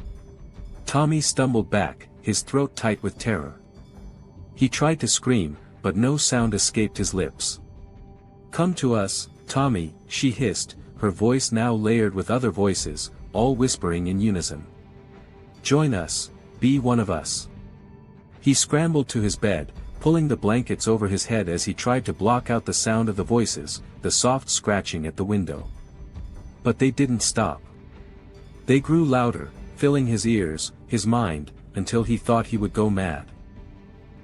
Tommy stumbled back, his throat tight with terror. He tried to scream, but no sound escaped his lips. "Come to us, Tommy," she hissed, her voice now layered with other voices, all whispering in unison. "Join us, be one of us." He scrambled to his bed, pulling the blankets over his head as he tried to block out the sound of the voices, the soft scratching at the window. But they didn't stop. They grew louder, filling his ears, his mind, until he thought he would go mad.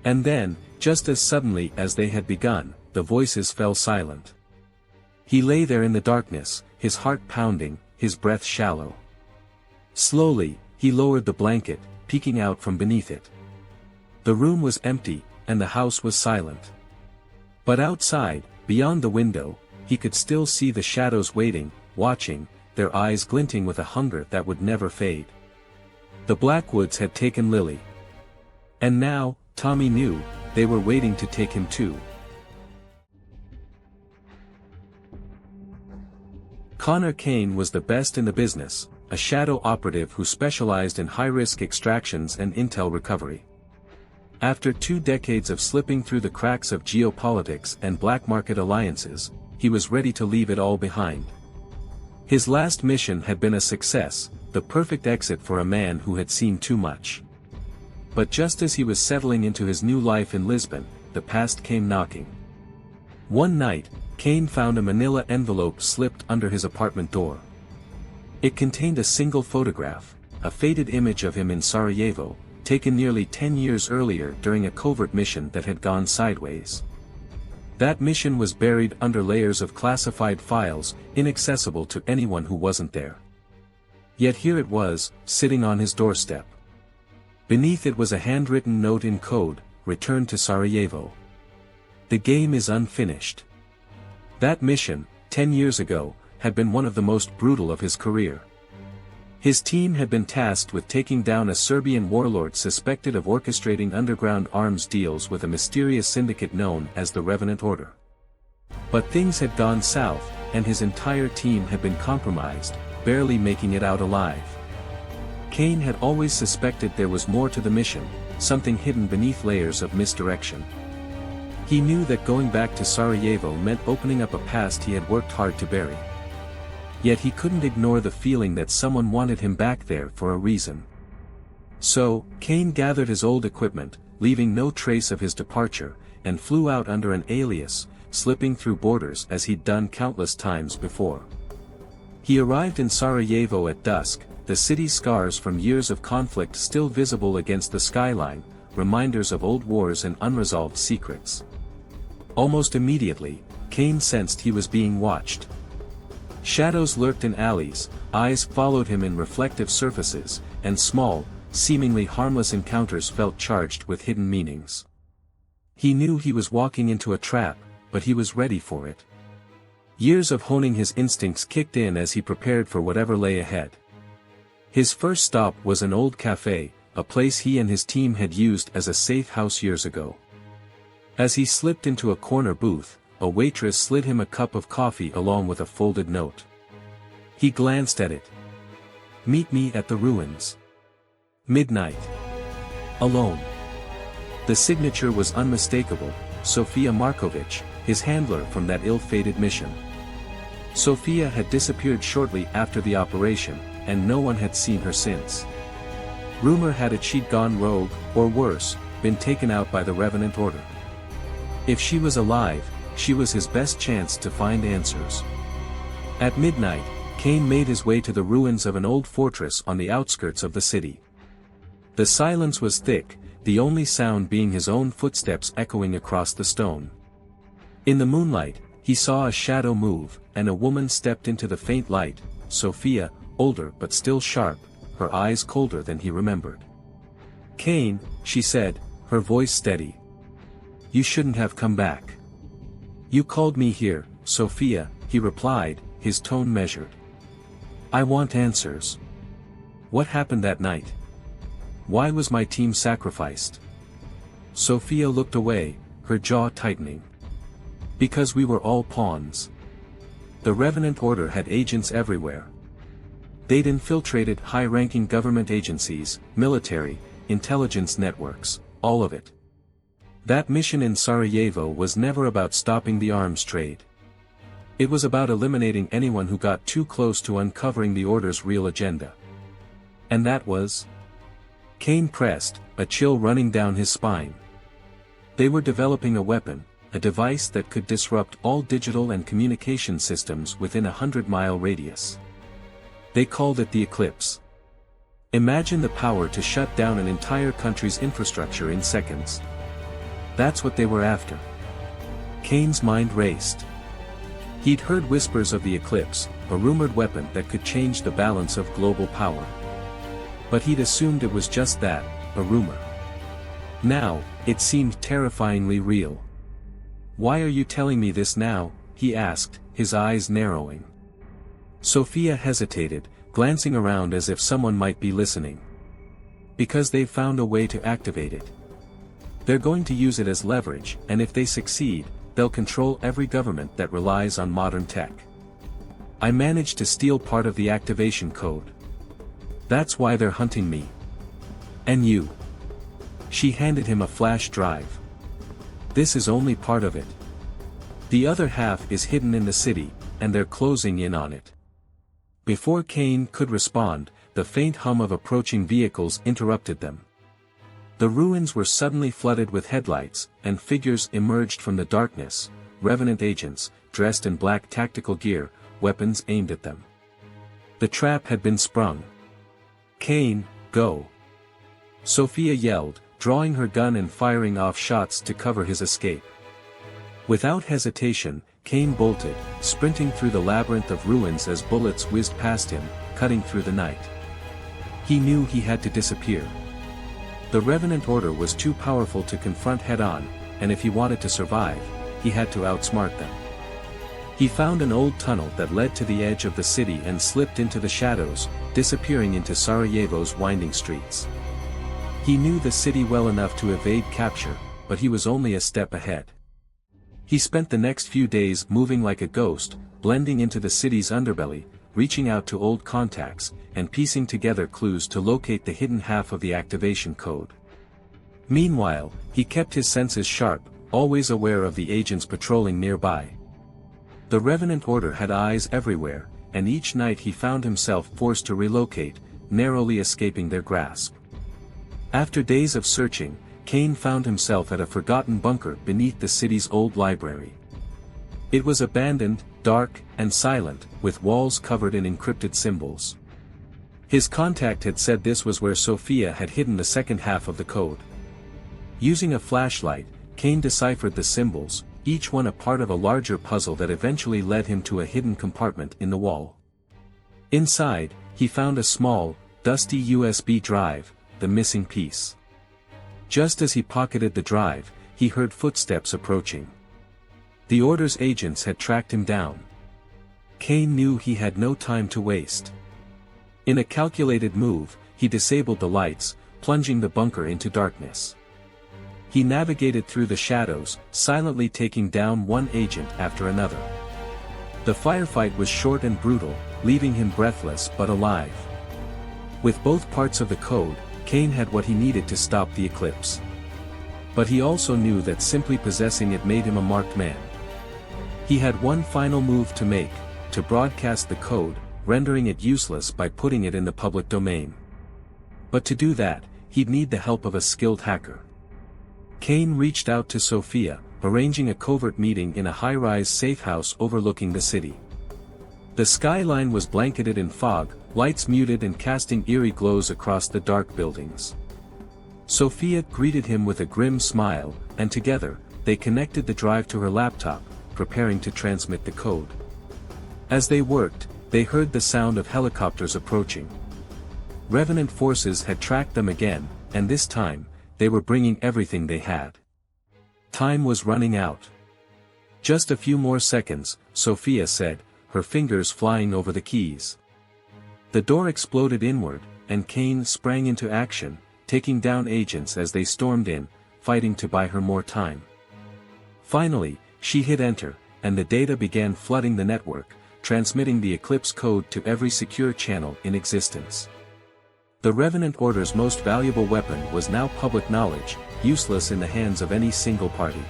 And then, just as suddenly as they had begun, the voices fell silent. He lay there in the darkness, his heart pounding, his breath shallow. Slowly, he lowered the blanket, peeking out from beneath it. The room was empty, and the house was silent. But outside, beyond the window, he could still see the shadows waiting, watching, their eyes glinting with a hunger that would never fade. The Blackwoods had taken Lily. And now, Tommy knew, they were waiting to take him too. Connor Kane was the best in the business, a shadow operative who specialized in high-risk extractions and intel recovery. After 2 decades of slipping through the cracks of geopolitics and black market alliances, he was ready to leave it all behind. His last mission had been a success, the perfect exit for a man who had seen too much. But just as he was settling into his new life in Lisbon, the past came knocking. One night, Kane found a manila envelope slipped under his apartment door. It contained a single photograph, a faded image of him in Sarajevo, taken nearly 10 years earlier during a covert mission that had gone sideways. That mission was buried under layers of classified files, inaccessible to anyone who wasn't there. Yet here it was, sitting on his doorstep. Beneath it was a handwritten note in code, "Return to Sarajevo. The game is unfinished." That mission, 10 years ago, had been one of the most brutal of his career. His team had been tasked with taking down a Serbian warlord suspected of orchestrating underground arms deals with a mysterious syndicate known as the Revenant Order. But things had gone south, and his entire team had been compromised, barely making it out alive. Kane had always suspected there was more to the mission, something hidden beneath layers of misdirection. He knew that going back to Sarajevo meant opening up a past he had worked hard to bury. Yet he couldn't ignore the feeling that someone wanted him back there for a reason. So, Kane gathered his old equipment, leaving no trace of his departure, and flew out under an alias, slipping through borders as he'd done countless times before. He arrived in Sarajevo at dusk, the city's scars from years of conflict still visible against the skyline, reminders of old wars and unresolved secrets. Almost immediately, Kane sensed he was being watched. Shadows lurked in alleys, eyes followed him in reflective surfaces, and small, seemingly harmless encounters felt charged with hidden meanings. He knew he was walking into a trap, but he was ready for it. Years of honing his instincts kicked in as he prepared for whatever lay ahead. His first stop was an old cafe, a place he and his team had used as a safe house years ago. As he slipped into a corner booth, a waitress slid him a cup of coffee along with a folded note. He glanced at it. "Meet me at the ruins. Midnight. Alone." The signature was unmistakable, Sofia Markovic, his handler from that ill-fated mission. Sofia had disappeared shortly after the operation, and no one had seen her since. Rumor had it she'd gone rogue, or worse, been taken out by the Revenant Order. If she was alive, she was his best chance to find answers. At midnight, Kane made his way to the ruins of an old fortress on the outskirts of the city. The silence was thick, the only sound being his own footsteps echoing across the stone. In the moonlight, he saw a shadow move, and a woman stepped into the faint light, Sofia, older but still sharp, her eyes colder than he remembered. "Kane," she said, her voice steady. "You shouldn't have come back." "You called me here, Sofia," he replied, his tone measured. "I want answers. What happened that night? Why was my team sacrificed?" Sofia looked away, her jaw tightening. "Because we were all pawns. The Revenant Order had agents everywhere. They'd infiltrated high-ranking government agencies, military, intelligence networks, all of it. That mission in Sarajevo was never about stopping the arms trade. It was about eliminating anyone who got too close to uncovering the Order's real agenda. And that was?" Kane pressed, a chill running down his spine. "They were developing a weapon, a device that could disrupt all digital and communication systems within a 100-mile radius. They called it the Eclipse. Imagine the power to shut down an entire country's infrastructure in seconds. That's what they were after." Kane's mind raced. He'd heard whispers of the Eclipse, a rumored weapon that could change the balance of global power. But he'd assumed it was just that, a rumor. Now, it seemed terrifyingly real. "Why are you telling me this now?" he asked, his eyes narrowing. Sofia hesitated, glancing around as if someone might be listening. "Because they've found a way to activate it. They're going to use it as leverage, and if they succeed, they'll control every government that relies on modern tech. I managed to steal part of the activation code. That's why they're hunting me. And you." She handed him a flash drive. "This is only part of it. The other half is hidden in the city, and they're closing in on it. Before Kane could respond, the faint hum of approaching vehicles interrupted them. The ruins were suddenly flooded with headlights, and figures emerged from the darkness, Revenant agents, dressed in black tactical gear, weapons aimed at them. The trap had been sprung. "Kane, go!" Sophia yelled, drawing her gun and firing off shots to cover his escape. Without hesitation, Kane bolted, sprinting through the labyrinth of ruins as bullets whizzed past him, cutting through the night. He knew he had to disappear. The Revenant Order was too powerful to confront head-on, and if he wanted to survive, he had to outsmart them. He found an old tunnel that led to the edge of the city and slipped into the shadows, disappearing into Sarajevo's winding streets. He knew the city well enough to evade capture, but he was only a step ahead. He spent the next few days moving like a ghost, blending into the city's underbelly, reaching out to old contacts, and piecing together clues to locate the hidden half of the activation code. Meanwhile, he kept his senses sharp, always aware of the agents patrolling nearby. The Revenant Order had eyes everywhere, and each night he found himself forced to relocate, narrowly escaping their grasp. After days of searching, Kane found himself at a forgotten bunker beneath the city's old library. It was abandoned, dark, and silent, with walls covered in encrypted symbols. His contact had said this was where Sophia had hidden the second half of the code. Using a flashlight, Kane deciphered the symbols, each one a part of a larger puzzle that eventually led him to a hidden compartment in the wall. Inside, he found a small, dusty USB drive, the missing piece. Just as he pocketed the drive, he heard footsteps approaching. The Order's agents had tracked him down. Kane knew he had no time to waste. In a calculated move, he disabled the lights, plunging the bunker into darkness. He navigated through the shadows, silently taking down one agent after another. The firefight was short and brutal, leaving him breathless but alive. With both parts of the code, Kane had what he needed to stop the eclipse. But he also knew that simply possessing it made him a marked man. He had one final move to make, to broadcast the code, rendering it useless by putting it in the public domain. But to do that, he'd need the help of a skilled hacker. Kane reached out to Sophia, arranging a covert meeting in a high-rise safe house overlooking the city. The skyline was blanketed in fog, lights muted and casting eerie glows across the dark buildings. Sophia greeted him with a grim smile, and together, they connected the drive to her laptop, preparing to transmit the code. As they worked, they heard the sound of helicopters approaching. Revenant forces had tracked them again, and this time, they were bringing everything they had. Time was running out. "Just a few more seconds," Sophia said, her fingers flying over the keys. The door exploded inward, and Kane sprang into action, taking down agents as they stormed in, fighting to buy her more time. Finally, she hit enter, and the data began flooding the network, transmitting the Eclipse code to every secure channel in existence. The Revenant Order's most valuable weapon was now public knowledge, useless in the hands of any single party.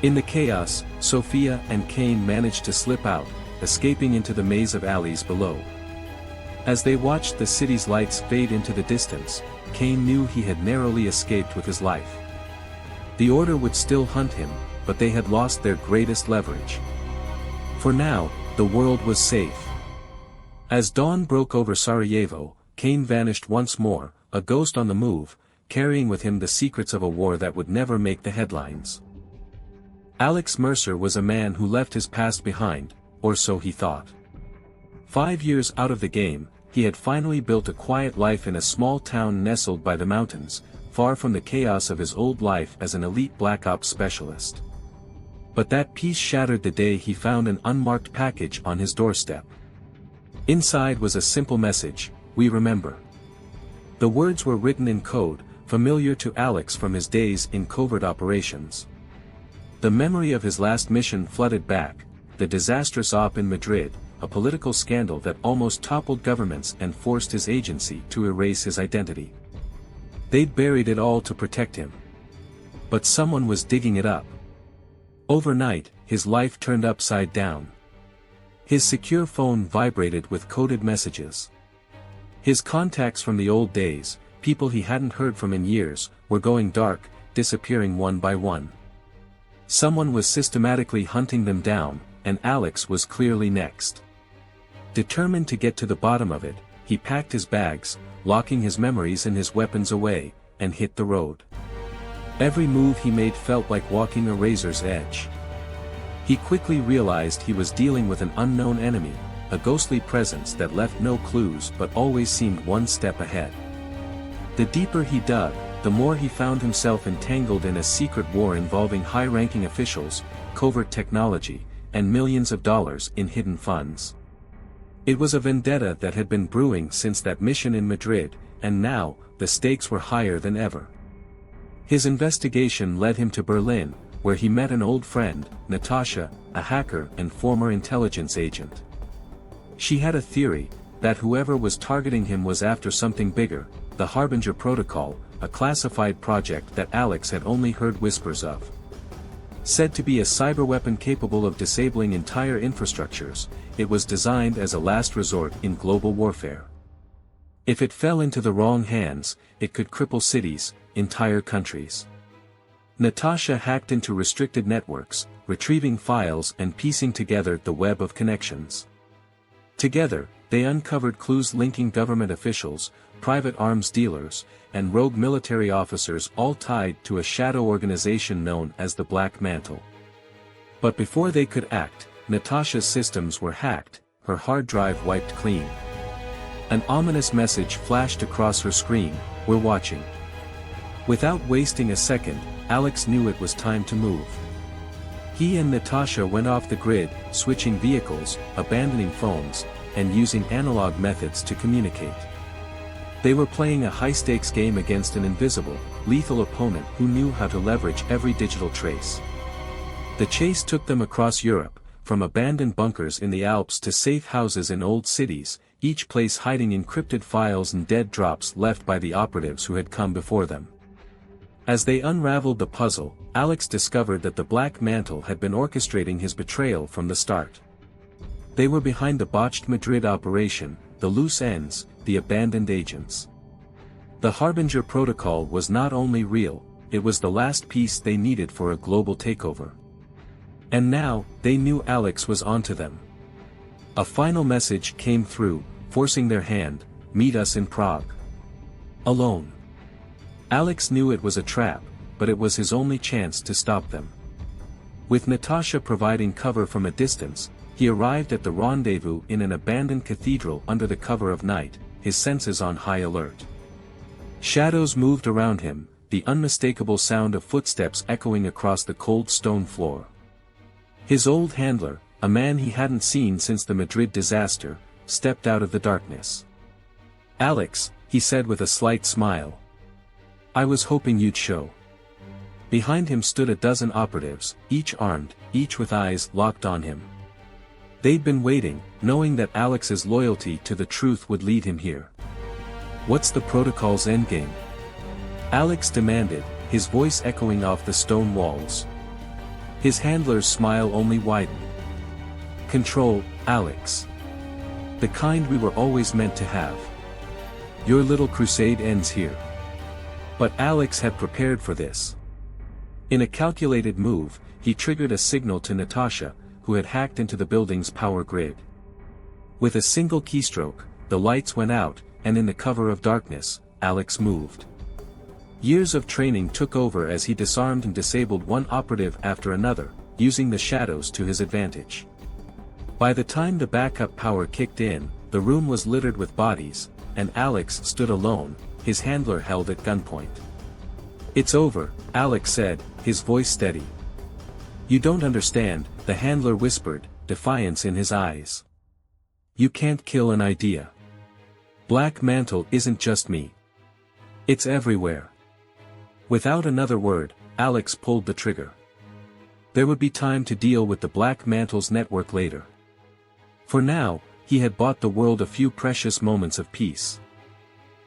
In the chaos, Sophia and Kane managed to slip out, escaping into the maze of alleys below. As they watched the city's lights fade into the distance, Kane knew he had narrowly escaped with his life. The Order would still hunt him, but they had lost their greatest leverage. For now, the world was safe. As dawn broke over Sarajevo, Kane vanished once more, a ghost on the move, carrying with him the secrets of a war that would never make the headlines. Alex Mercer was a man who left his past behind, or so he thought. 5 years out of the game, he had finally built a quiet life in a small town nestled by the mountains, far from the chaos of his old life as an elite Black Ops specialist. But that peace shattered the day he found an unmarked package on his doorstep. Inside was a simple message: "We remember." The words were written in code, familiar to Alex from his days in covert operations. The memory of his last mission flooded back, the disastrous op in Madrid, a political scandal that almost toppled governments and forced his agency to erase his identity. They'd buried it all to protect him. But someone was digging it up. Overnight, his life turned upside down. His secure phone vibrated with coded messages. His contacts from the old days, people he hadn't heard from in years, were going dark, disappearing one by one. Someone was systematically hunting them down, and Alex was clearly next. Determined to get to the bottom of it, he packed his bags, locking his memories and his weapons away, and hit the road. Every move he made felt like walking a razor's edge. He quickly realized he was dealing with an unknown enemy, a ghostly presence that left no clues but always seemed one step ahead. The deeper he dug, the more he found himself entangled in a secret war involving high-ranking officials, covert technology, and millions of dollars in hidden funds. It was a vendetta that had been brewing since that mission in Madrid, and now, the stakes were higher than ever. His investigation led him to Berlin, where he met an old friend, Natasha, a hacker and former intelligence agent. She had a theory, that whoever was targeting him was after something bigger, the Harbinger Protocol, a classified project that Alex had only heard whispers of. Said to be a cyberweapon capable of disabling entire infrastructures, it was designed as a last resort in global warfare. If it fell into the wrong hands, it could cripple cities, entire countries. Natasha hacked into restricted networks, retrieving files and piecing together the web of connections. Together, they uncovered clues linking government officials, private arms dealers, and rogue military officers all tied to a shadow organization known as the Black Mantle. But before they could act, Natasha's systems were hacked, her hard drive wiped clean. An ominous message flashed across her screen, "We're watching." Without wasting a second, Alex knew it was time to move. He and Natasha went off the grid, switching vehicles, abandoning phones, and using analog methods to communicate. They were playing a high-stakes game against an invisible, lethal opponent who knew how to leverage every digital trace. The chase took them across Europe, from abandoned bunkers in the Alps to safe houses in old cities, each place hiding encrypted files and dead drops left by the operatives who had come before them. As they unraveled the puzzle, Alex discovered that the Black Mantle had been orchestrating his betrayal from the start. They were behind the botched Madrid operation, the loose ends, the abandoned agents. The Harbinger Protocol was not only real, it was the last piece they needed for a global takeover. And now, they knew Alex was onto them. A final message came through, forcing their hand, "Meet us in Prague." Alone. Alex knew it was a trap, but it was his only chance to stop them. With Natasha providing cover from a distance, he arrived at the rendezvous in an abandoned cathedral under the cover of night, his senses on high alert. Shadows moved around him, the unmistakable sound of footsteps echoing across the cold stone floor. His old handler, a man he hadn't seen since the Madrid disaster, stepped out of the darkness. "Alex," he said with a slight smile. "I was hoping you'd show." Behind him stood a dozen operatives, each armed, each with eyes locked on him. They'd been waiting, knowing that Alex's loyalty to the truth would lead him here. "What's the protocol's endgame?" Alex demanded, his voice echoing off the stone walls. His handler's smile only widened. "Control, Alex. The kind we were always meant to have. Your little crusade ends here." But Alex had prepared for this. In a calculated move, he triggered a signal to Natasha, who had hacked into the building's power grid. With a single keystroke, the lights went out, and in the cover of darkness, Alex moved. Years of training took over as he disarmed and disabled one operative after another, using the shadows to his advantage. By the time the backup power kicked in, the room was littered with bodies, and Alex stood alone, his handler held at gunpoint. "It's over," Alex said, his voice steady. "You don't understand," the handler whispered, defiance in his eyes. "You can't kill an idea. Black Mantle isn't just me. It's everywhere." Without another word, Alex pulled the trigger. There would be time to deal with the Black Mantle's network later. For now, he had bought the world a few precious moments of peace.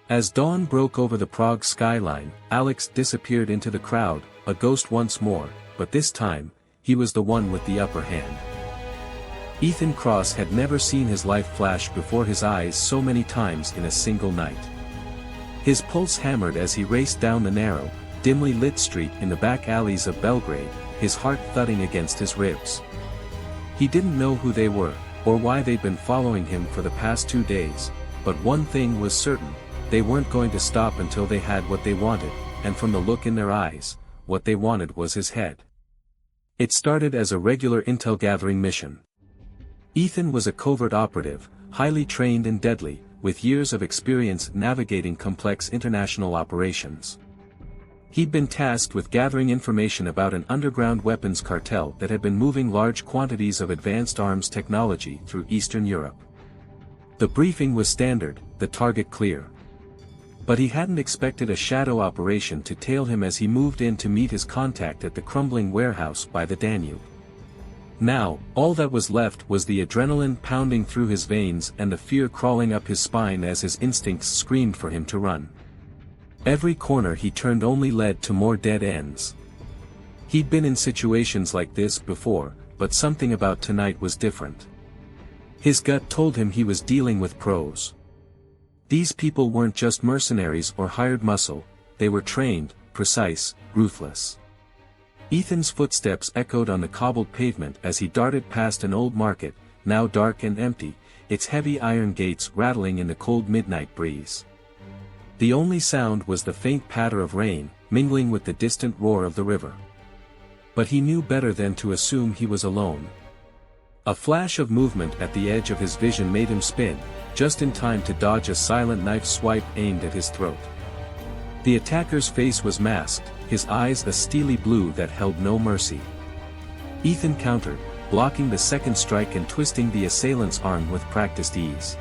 As dawn broke over the Prague skyline, Alex disappeared into the crowd, a ghost once more, but this time, he was the one with the upper hand. Ethan Cross had never seen his life flash before his eyes so many times in a single night. His pulse hammered as he raced down the narrow, dimly lit street in the back alleys of Belgrade, his heart thudding against his ribs. He didn't know who they were, or why they'd been following him for the past 2 days, but one thing was certain, they weren't going to stop until they had what they wanted, and from the look in their eyes, what they wanted was his head. It started as a regular intel-gathering mission. Ethan was a covert operative, highly trained and deadly, with years of experience navigating complex international operations. He'd been tasked with gathering information about an underground weapons cartel that had been moving large quantities of advanced arms technology through Eastern Europe. The briefing was standard, the target clear. But he hadn't expected a shadow operation to tail him as he moved in to meet his contact at the crumbling warehouse by the Danube. Now, all that was left was the adrenaline pounding through his veins and the fear crawling up his spine as his instincts screamed for him to run. Every corner he turned only led to more dead ends. He'd been in situations like this before, but something about tonight was different. His gut told him he was dealing with pros. These people weren't just mercenaries or hired muscle, they were trained, precise, ruthless. Ethan's footsteps echoed on the cobbled pavement as he darted past an old market, now dark and empty, its heavy iron gates rattling in the cold midnight breeze. The only sound was the faint patter of rain, mingling with the distant roar of the river. But he knew better than to assume he was alone. A flash of movement at the edge of his vision made him spin, just in time to dodge a silent knife swipe aimed at his throat. The attacker's face was masked, his eyes a steely blue that held no mercy. Ethan countered, blocking the second strike and twisting the assailant's arm with practiced ease.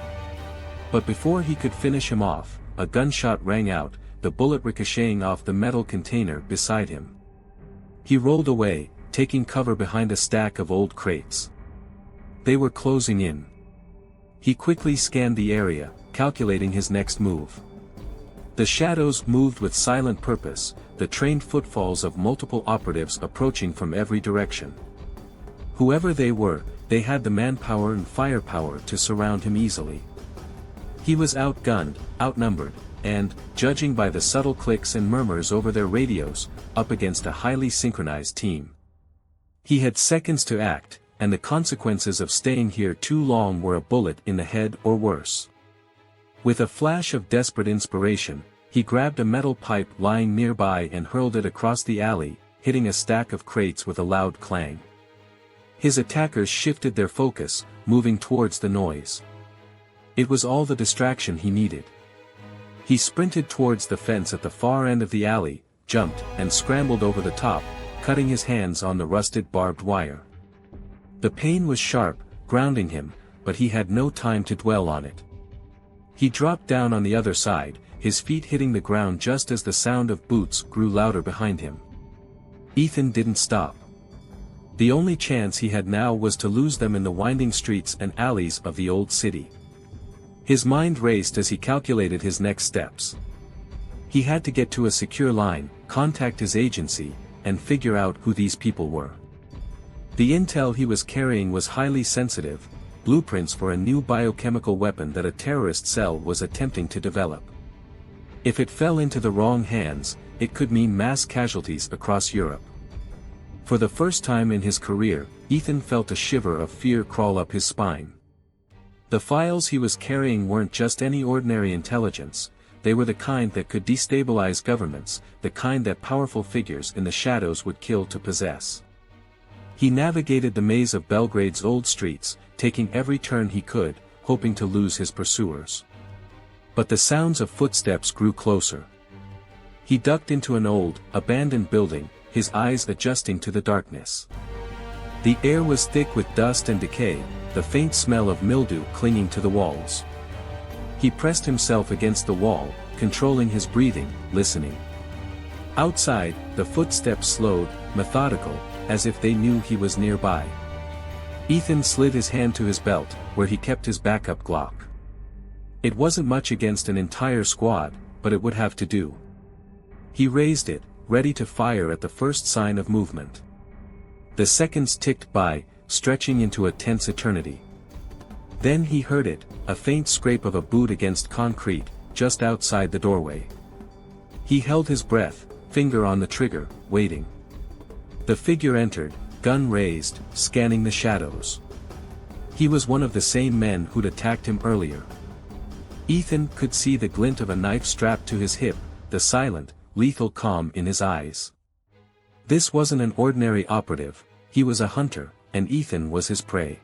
But before he could finish him off, a gunshot rang out, the bullet ricocheting off the metal container beside him. He rolled away, taking cover behind a stack of old crates. They were closing in. He quickly scanned the area, calculating his next move. The shadows moved with silent purpose, the trained footfalls of multiple operatives approaching from every direction. Whoever they were, they had the manpower and firepower to surround him easily. He was outgunned, outnumbered, and, judging by the subtle clicks and murmurs over their radios, up against a highly synchronized team. He had seconds to act, and the consequences of staying here too long were a bullet in the head or worse. With a flash of desperate inspiration, he grabbed a metal pipe lying nearby and hurled it across the alley, hitting a stack of crates with a loud clang. His attackers shifted their focus, moving towards the noise. It was all the distraction he needed. He sprinted towards the fence at the far end of the alley, jumped, and scrambled over the top, cutting his hands on the rusted barbed wire. The pain was sharp, grounding him, but he had no time to dwell on it. He dropped down on the other side, his feet hitting the ground just as the sound of boots grew louder behind him. Ethan didn't stop. The only chance he had now was to lose them in the winding streets and alleys of the old city. His mind raced as he calculated his next steps. He had to get to a secure line, contact his agency, and figure out who these people were. The intel he was carrying was highly sensitive, blueprints for a new biochemical weapon that a terrorist cell was attempting to develop. If it fell into the wrong hands, it could mean mass casualties across Europe. For the first time in his career, Ethan felt a shiver of fear crawl up his spine. The files he was carrying weren't just any ordinary intelligence, they were the kind that could destabilize governments, the kind that powerful figures in the shadows would kill to possess. He navigated the maze of Belgrade's old streets, taking every turn he could, hoping to lose his pursuers. But the sounds of footsteps grew closer. He ducked into an old, abandoned building, his eyes adjusting to the darkness. The air was thick with dust and decay, the faint smell of mildew clinging to the walls. He pressed himself against the wall, controlling his breathing, listening. Outside, the footsteps slowed, methodical, as if they knew he was nearby. Ethan slid his hand to his belt, where he kept his backup Glock. It wasn't much against an entire squad, but it would have to do. He raised it, ready to fire at the first sign of movement. The seconds ticked by, stretching into a tense eternity. Then he heard it, a faint scrape of a boot against concrete, just outside the doorway. He held his breath, finger on the trigger, waiting. The figure entered, gun raised, scanning the shadows. He was one of the same men who'd attacked him earlier. Ethan could see the glint of a knife strapped to his hip, the silent, lethal calm in his eyes. This wasn't an ordinary operative, he was a hunter, and Ethan was his prey.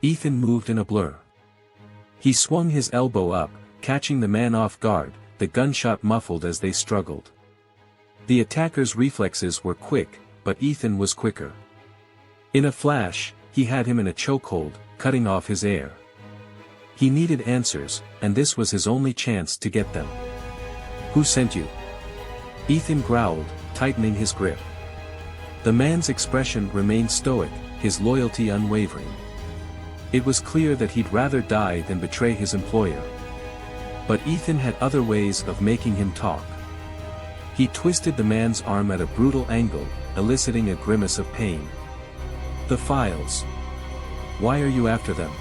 Ethan moved in a blur. He swung his elbow up, catching the man off guard, the gunshot muffled as they struggled. The attacker's reflexes were quick, but Ethan was quicker. In a flash, he had him in a chokehold, cutting off his air. He needed answers, and this was his only chance to get them. "Who sent you?" Ethan growled, tightening his grip. The man's expression remained stoic, his loyalty unwavering. It was clear that he'd rather die than betray his employer. But Ethan had other ways of making him talk. He twisted the man's arm at a brutal angle, eliciting a grimace of pain. "The files. Why are you after them?"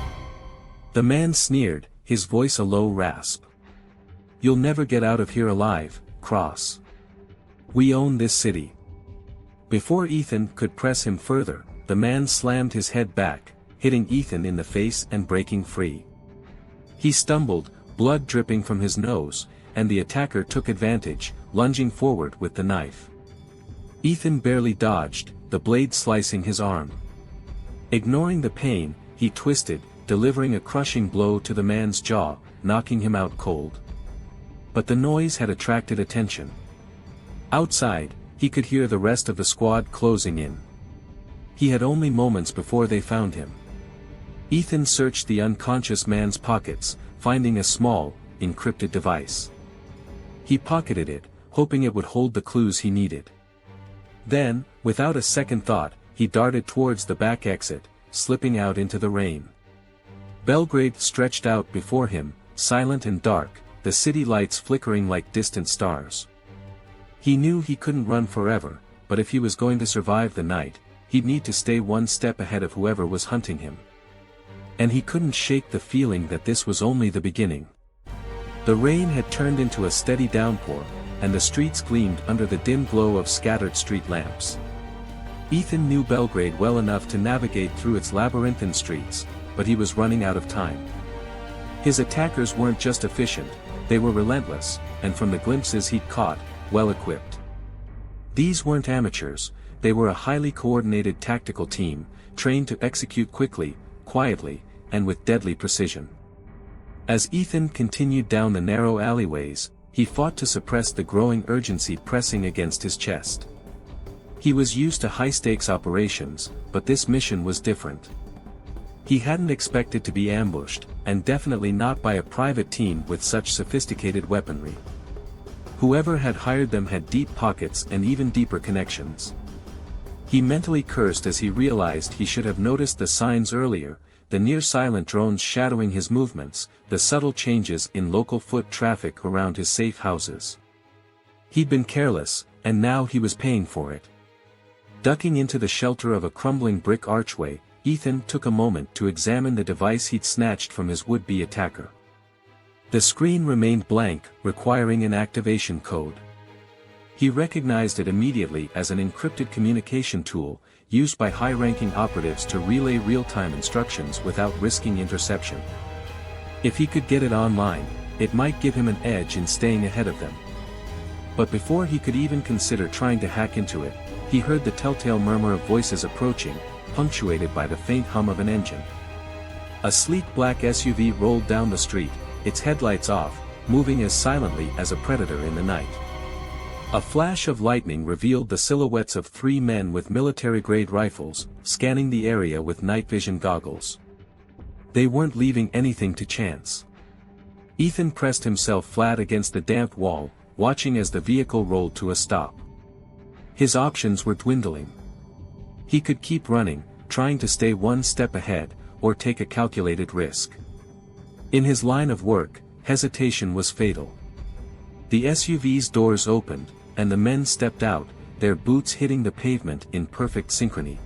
The man sneered, his voice a low rasp. "You'll never get out of here alive, Cross. We own this city." Before Ethan could press him further, the man slammed his head back, hitting Ethan in the face and breaking free. He stumbled, blood dripping from his nose, and the attacker took advantage, lunging forward with the knife. Ethan barely dodged, the blade slicing his arm. Ignoring the pain, he twisted, delivering a crushing blow to the man's jaw, knocking him out cold. But the noise had attracted attention. Outside, he could hear the rest of the squad closing in. He had only moments before they found him. Ethan searched the unconscious man's pockets, finding a small, encrypted device. He pocketed it, hoping it would hold the clues he needed. Then, without a second thought, he darted towards the back exit, slipping out into the rain. Belgrade stretched out before him, silent and dark, the city lights flickering like distant stars. He knew he couldn't run forever, but if he was going to survive the night, he'd need to stay one step ahead of whoever was hunting him. And he couldn't shake the feeling that this was only the beginning. The rain had turned into a steady downpour, and the streets gleamed under the dim glow of scattered street lamps. Ethan knew Belgrade well enough to navigate through its labyrinthine streets, but he was running out of time. His attackers weren't just efficient, they were relentless, and from the glimpses he'd caught, well-equipped. These weren't amateurs, they were a highly coordinated tactical team, trained to execute quickly, quietly, and with deadly precision. As Ethan continued down the narrow alleyways, he fought to suppress the growing urgency pressing against his chest. He was used to high-stakes operations, but this mission was different. He hadn't expected to be ambushed, and definitely not by a private team with such sophisticated weaponry. Whoever had hired them had deep pockets and even deeper connections. He mentally cursed as he realized he should have noticed the signs earlier, the near-silent drones shadowing his movements, the subtle changes in local foot traffic around his safe houses. He'd been careless, and now he was paying for it. Ducking into the shelter of a crumbling brick archway, Ethan took a moment to examine the device he'd snatched from his would-be attacker. The screen remained blank, requiring an activation code. He recognized it immediately as an encrypted communication tool, used by high-ranking operatives to relay real-time instructions without risking interception. If he could get it online, it might give him an edge in staying ahead of them. But before he could even consider trying to hack into it, he heard the telltale murmur of voices approaching, punctuated by the faint hum of an engine. A sleek black SUV rolled down the street, its headlights off, moving as silently as a predator in the night. A flash of lightning revealed the silhouettes of three men with military-grade rifles, scanning the area with night vision goggles. They weren't leaving anything to chance. Ethan pressed himself flat against the damp wall, watching as the vehicle rolled to a stop. His options were dwindling. He could keep running, trying to stay one step ahead, or take a calculated risk. In his line of work, hesitation was fatal. The SUV's doors opened, and the men stepped out, their boots hitting the pavement in perfect synchrony.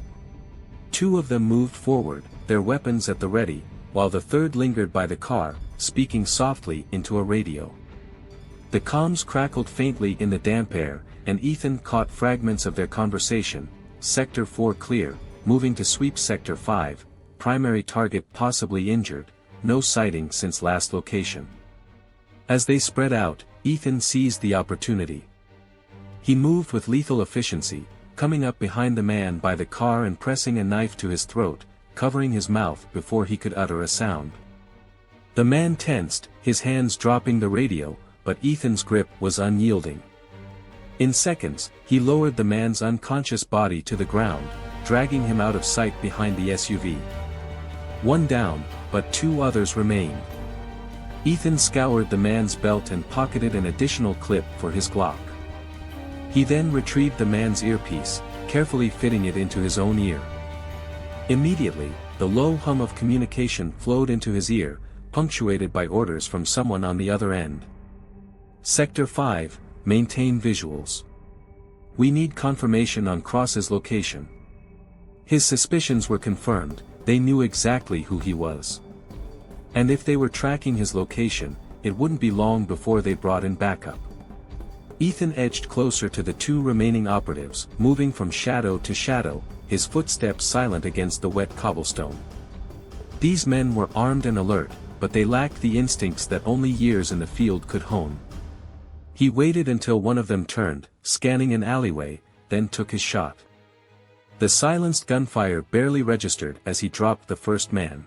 Two of them moved forward, their weapons at the ready, while the third lingered by the car, speaking softly into a radio. The comms crackled faintly in the damp air, and Ethan caught fragments of their conversation. Sector 4 clear, moving to sweep Sector 5, primary target possibly injured, no sighting since last location. As they spread out, Ethan seized the opportunity. He moved with lethal efficiency, coming up behind the man by the car and pressing a knife to his throat, covering his mouth before he could utter a sound. The man tensed, his hands dropping the radio, but Ethan's grip was unyielding. In seconds, he lowered the man's unconscious body to the ground, dragging him out of sight behind the SUV. One down, but two others remained. Ethan scoured the man's belt and pocketed an additional clip for his Glock. He then retrieved the man's earpiece, carefully fitting it into his own ear. Immediately, the low hum of communication flowed into his ear, punctuated by orders from someone on the other end. Sector 5, maintain visuals. We need confirmation on Cross's location. His suspicions were confirmed, they knew exactly who he was. And if they were tracking his location, it wouldn't be long before they brought in backup. Ethan edged closer to the two remaining operatives, moving from shadow to shadow, his footsteps silent against the wet cobblestone. These men were armed and alert, but they lacked the instincts that only years in the field could hone. He waited until one of them turned, scanning an alleyway, then took his shot. The silenced gunfire barely registered as he dropped the first man.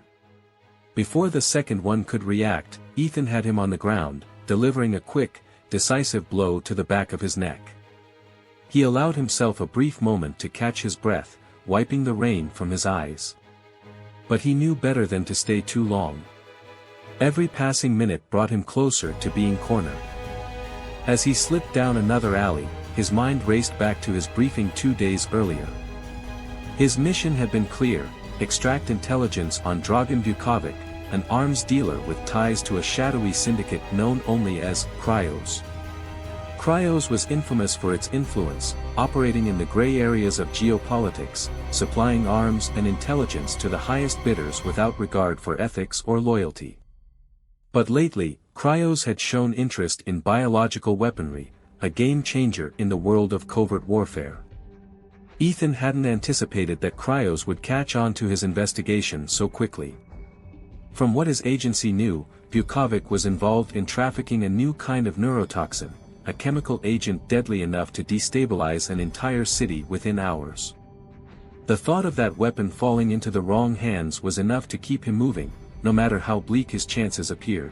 Before the second one could react, Ethan had him on the ground, delivering a quick, decisive blow to the back of his neck. He allowed himself a brief moment to catch his breath, wiping the rain from his eyes. But he knew better than to stay too long. Every passing minute brought him closer to being cornered. As he slipped down another alley, his mind raced back to his briefing 2 days earlier. His mission had been clear: extract intelligence on Dragan Vukovic, an arms dealer with ties to a shadowy syndicate known only as Cryos. Cryos was infamous for its influence, operating in the gray areas of geopolitics, supplying arms and intelligence to the highest bidders without regard for ethics or loyalty. But lately, Cryos had shown interest in biological weaponry, a game-changer in the world of covert warfare. Ethan hadn't anticipated that Cryos would catch on to his investigation so quickly. From what his agency knew, Vukovic was involved in trafficking a new kind of neurotoxin, a chemical agent deadly enough to destabilize an entire city within hours. The thought of that weapon falling into the wrong hands was enough to keep him moving, no matter how bleak his chances appeared.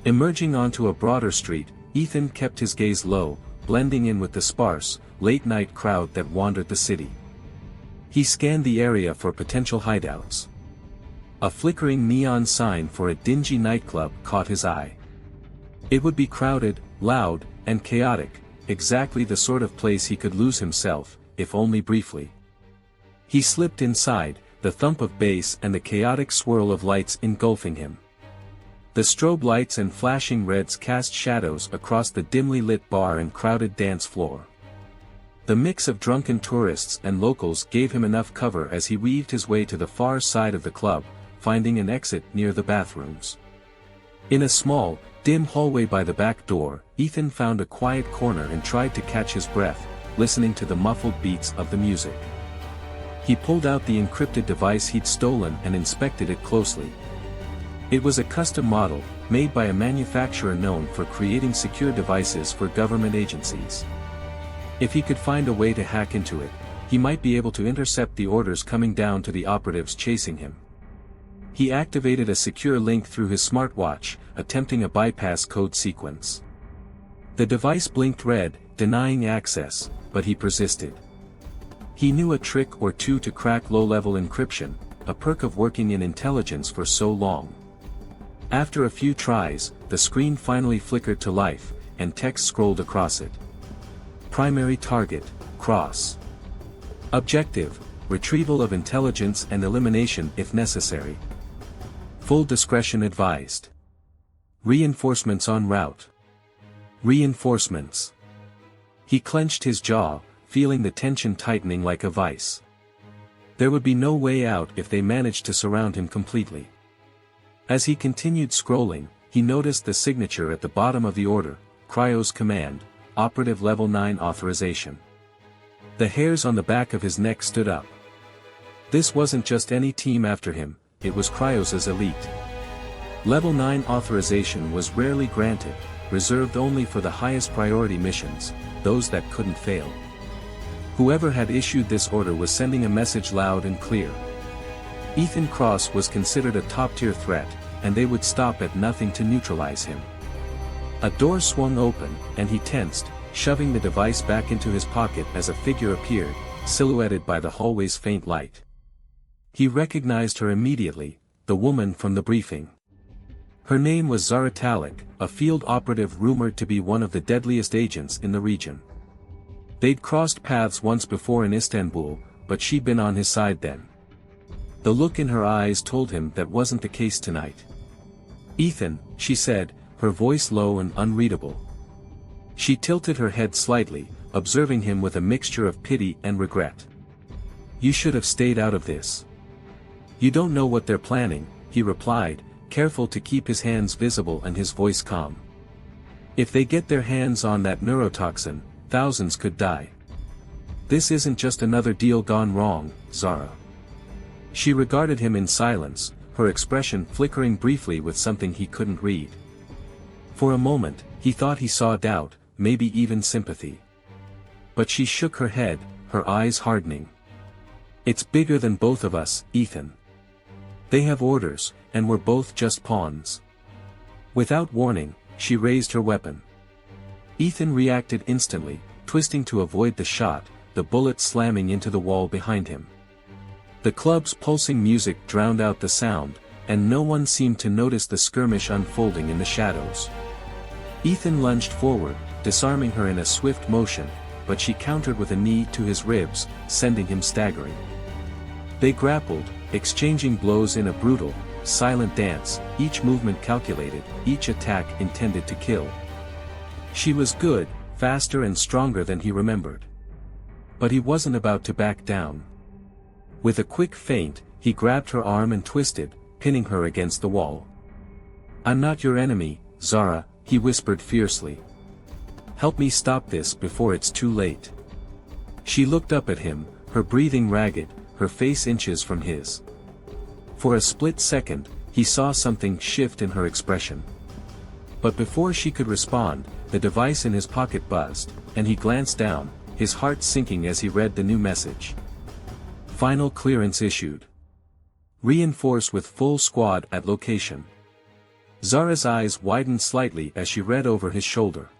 Emerging onto a broader street, Ethan kept his gaze low, blending in with the sparse, late-night crowd that wandered the city. He scanned the area for potential hideouts. A flickering neon sign for a dingy nightclub caught his eye. It would be crowded, loud, and chaotic, exactly the sort of place he could lose himself, if only briefly. He slipped inside, the thump of bass and the chaotic swirl of lights engulfing him. The strobe lights and flashing reds cast shadows across the dimly lit bar and crowded dance floor. The mix of drunken tourists and locals gave him enough cover as he weaved his way to the far side of the club, finding an exit near the bathrooms. In a small, dim hallway by the back door, Ethan found a quiet corner and tried to catch his breath, listening to the muffled beats of the music. He pulled out the encrypted device he'd stolen and inspected it closely. It was a custom model, made by a manufacturer known for creating secure devices for government agencies. If he could find a way to hack into it, he might be able to intercept the orders coming down to the operatives chasing him. He activated a secure link through his smartwatch, attempting a bypass code sequence. The device blinked red, denying access, but he persisted. He knew a trick or two to crack low-level encryption, a perk of working in intelligence for so long. After a few tries, the screen finally flickered to life, and text scrolled across it. Primary target, Cross. Objective, retrieval of intelligence and elimination if necessary. Full discretion advised. Reinforcements en route. Reinforcements. He clenched his jaw, feeling the tension tightening like a vice. There would be no way out if they managed to surround him completely. As he continued scrolling, he noticed the signature at the bottom of the order, Cryo's command, Operative Level 9 authorization. The hairs on the back of his neck stood up. This wasn't just any team after him, it was Cryos' elite. Level 9 authorization was rarely granted, reserved only for the highest priority missions, those that couldn't fail. Whoever had issued this order was sending a message loud and clear. Ethan Cross was considered a top-tier threat, and they would stop at nothing to neutralize him. A door swung open, and he tensed, shoving the device back into his pocket as a figure appeared, silhouetted by the hallway's faint light. He recognized her immediately, the woman from the briefing. Her name was Zara Talik, a field operative rumored to be one of the deadliest agents in the region. They'd crossed paths once before in Istanbul, but she'd been on his side then. The look in her eyes told him that wasn't the case tonight. "Ethan," she said, her voice low and unreadable. She tilted her head slightly, observing him with a mixture of pity and regret. "You should have stayed out of this." "You don't know what they're planning," he replied, careful to keep his hands visible and his voice calm. "If they get their hands on that neurotoxin, thousands could die. This isn't just another deal gone wrong, Zara." She regarded him in silence, her expression flickering briefly with something he couldn't read. For a moment, he thought he saw doubt, maybe even sympathy. But she shook her head, her eyes hardening. "It's bigger than both of us, Ethan. They have orders, and we're both just pawns." Without warning, she raised her weapon. Ethan reacted instantly, twisting to avoid the shot, the bullet slamming into the wall behind him. The club's pulsing music drowned out the sound, and no one seemed to notice the skirmish unfolding in the shadows. Ethan lunged forward, disarming her in a swift motion, but she countered with a knee to his ribs, sending him staggering. They grappled, exchanging blows in a brutal, silent dance, each movement calculated, each attack intended to kill. She was good, faster and stronger than he remembered. But he wasn't about to back down. With a quick feint, he grabbed her arm and twisted, pinning her against the wall. "I'm not your enemy, Zara," he whispered fiercely. "Help me stop this before it's too late." She looked up at him, her breathing ragged, her face inches from his. For a split second, he saw something shift in her expression. But before she could respond, the device in his pocket buzzed, and he glanced down, his heart sinking as he read the new message. Final clearance issued. Reinforce with full squad at location. Zara's eyes widened slightly as she read over his shoulder.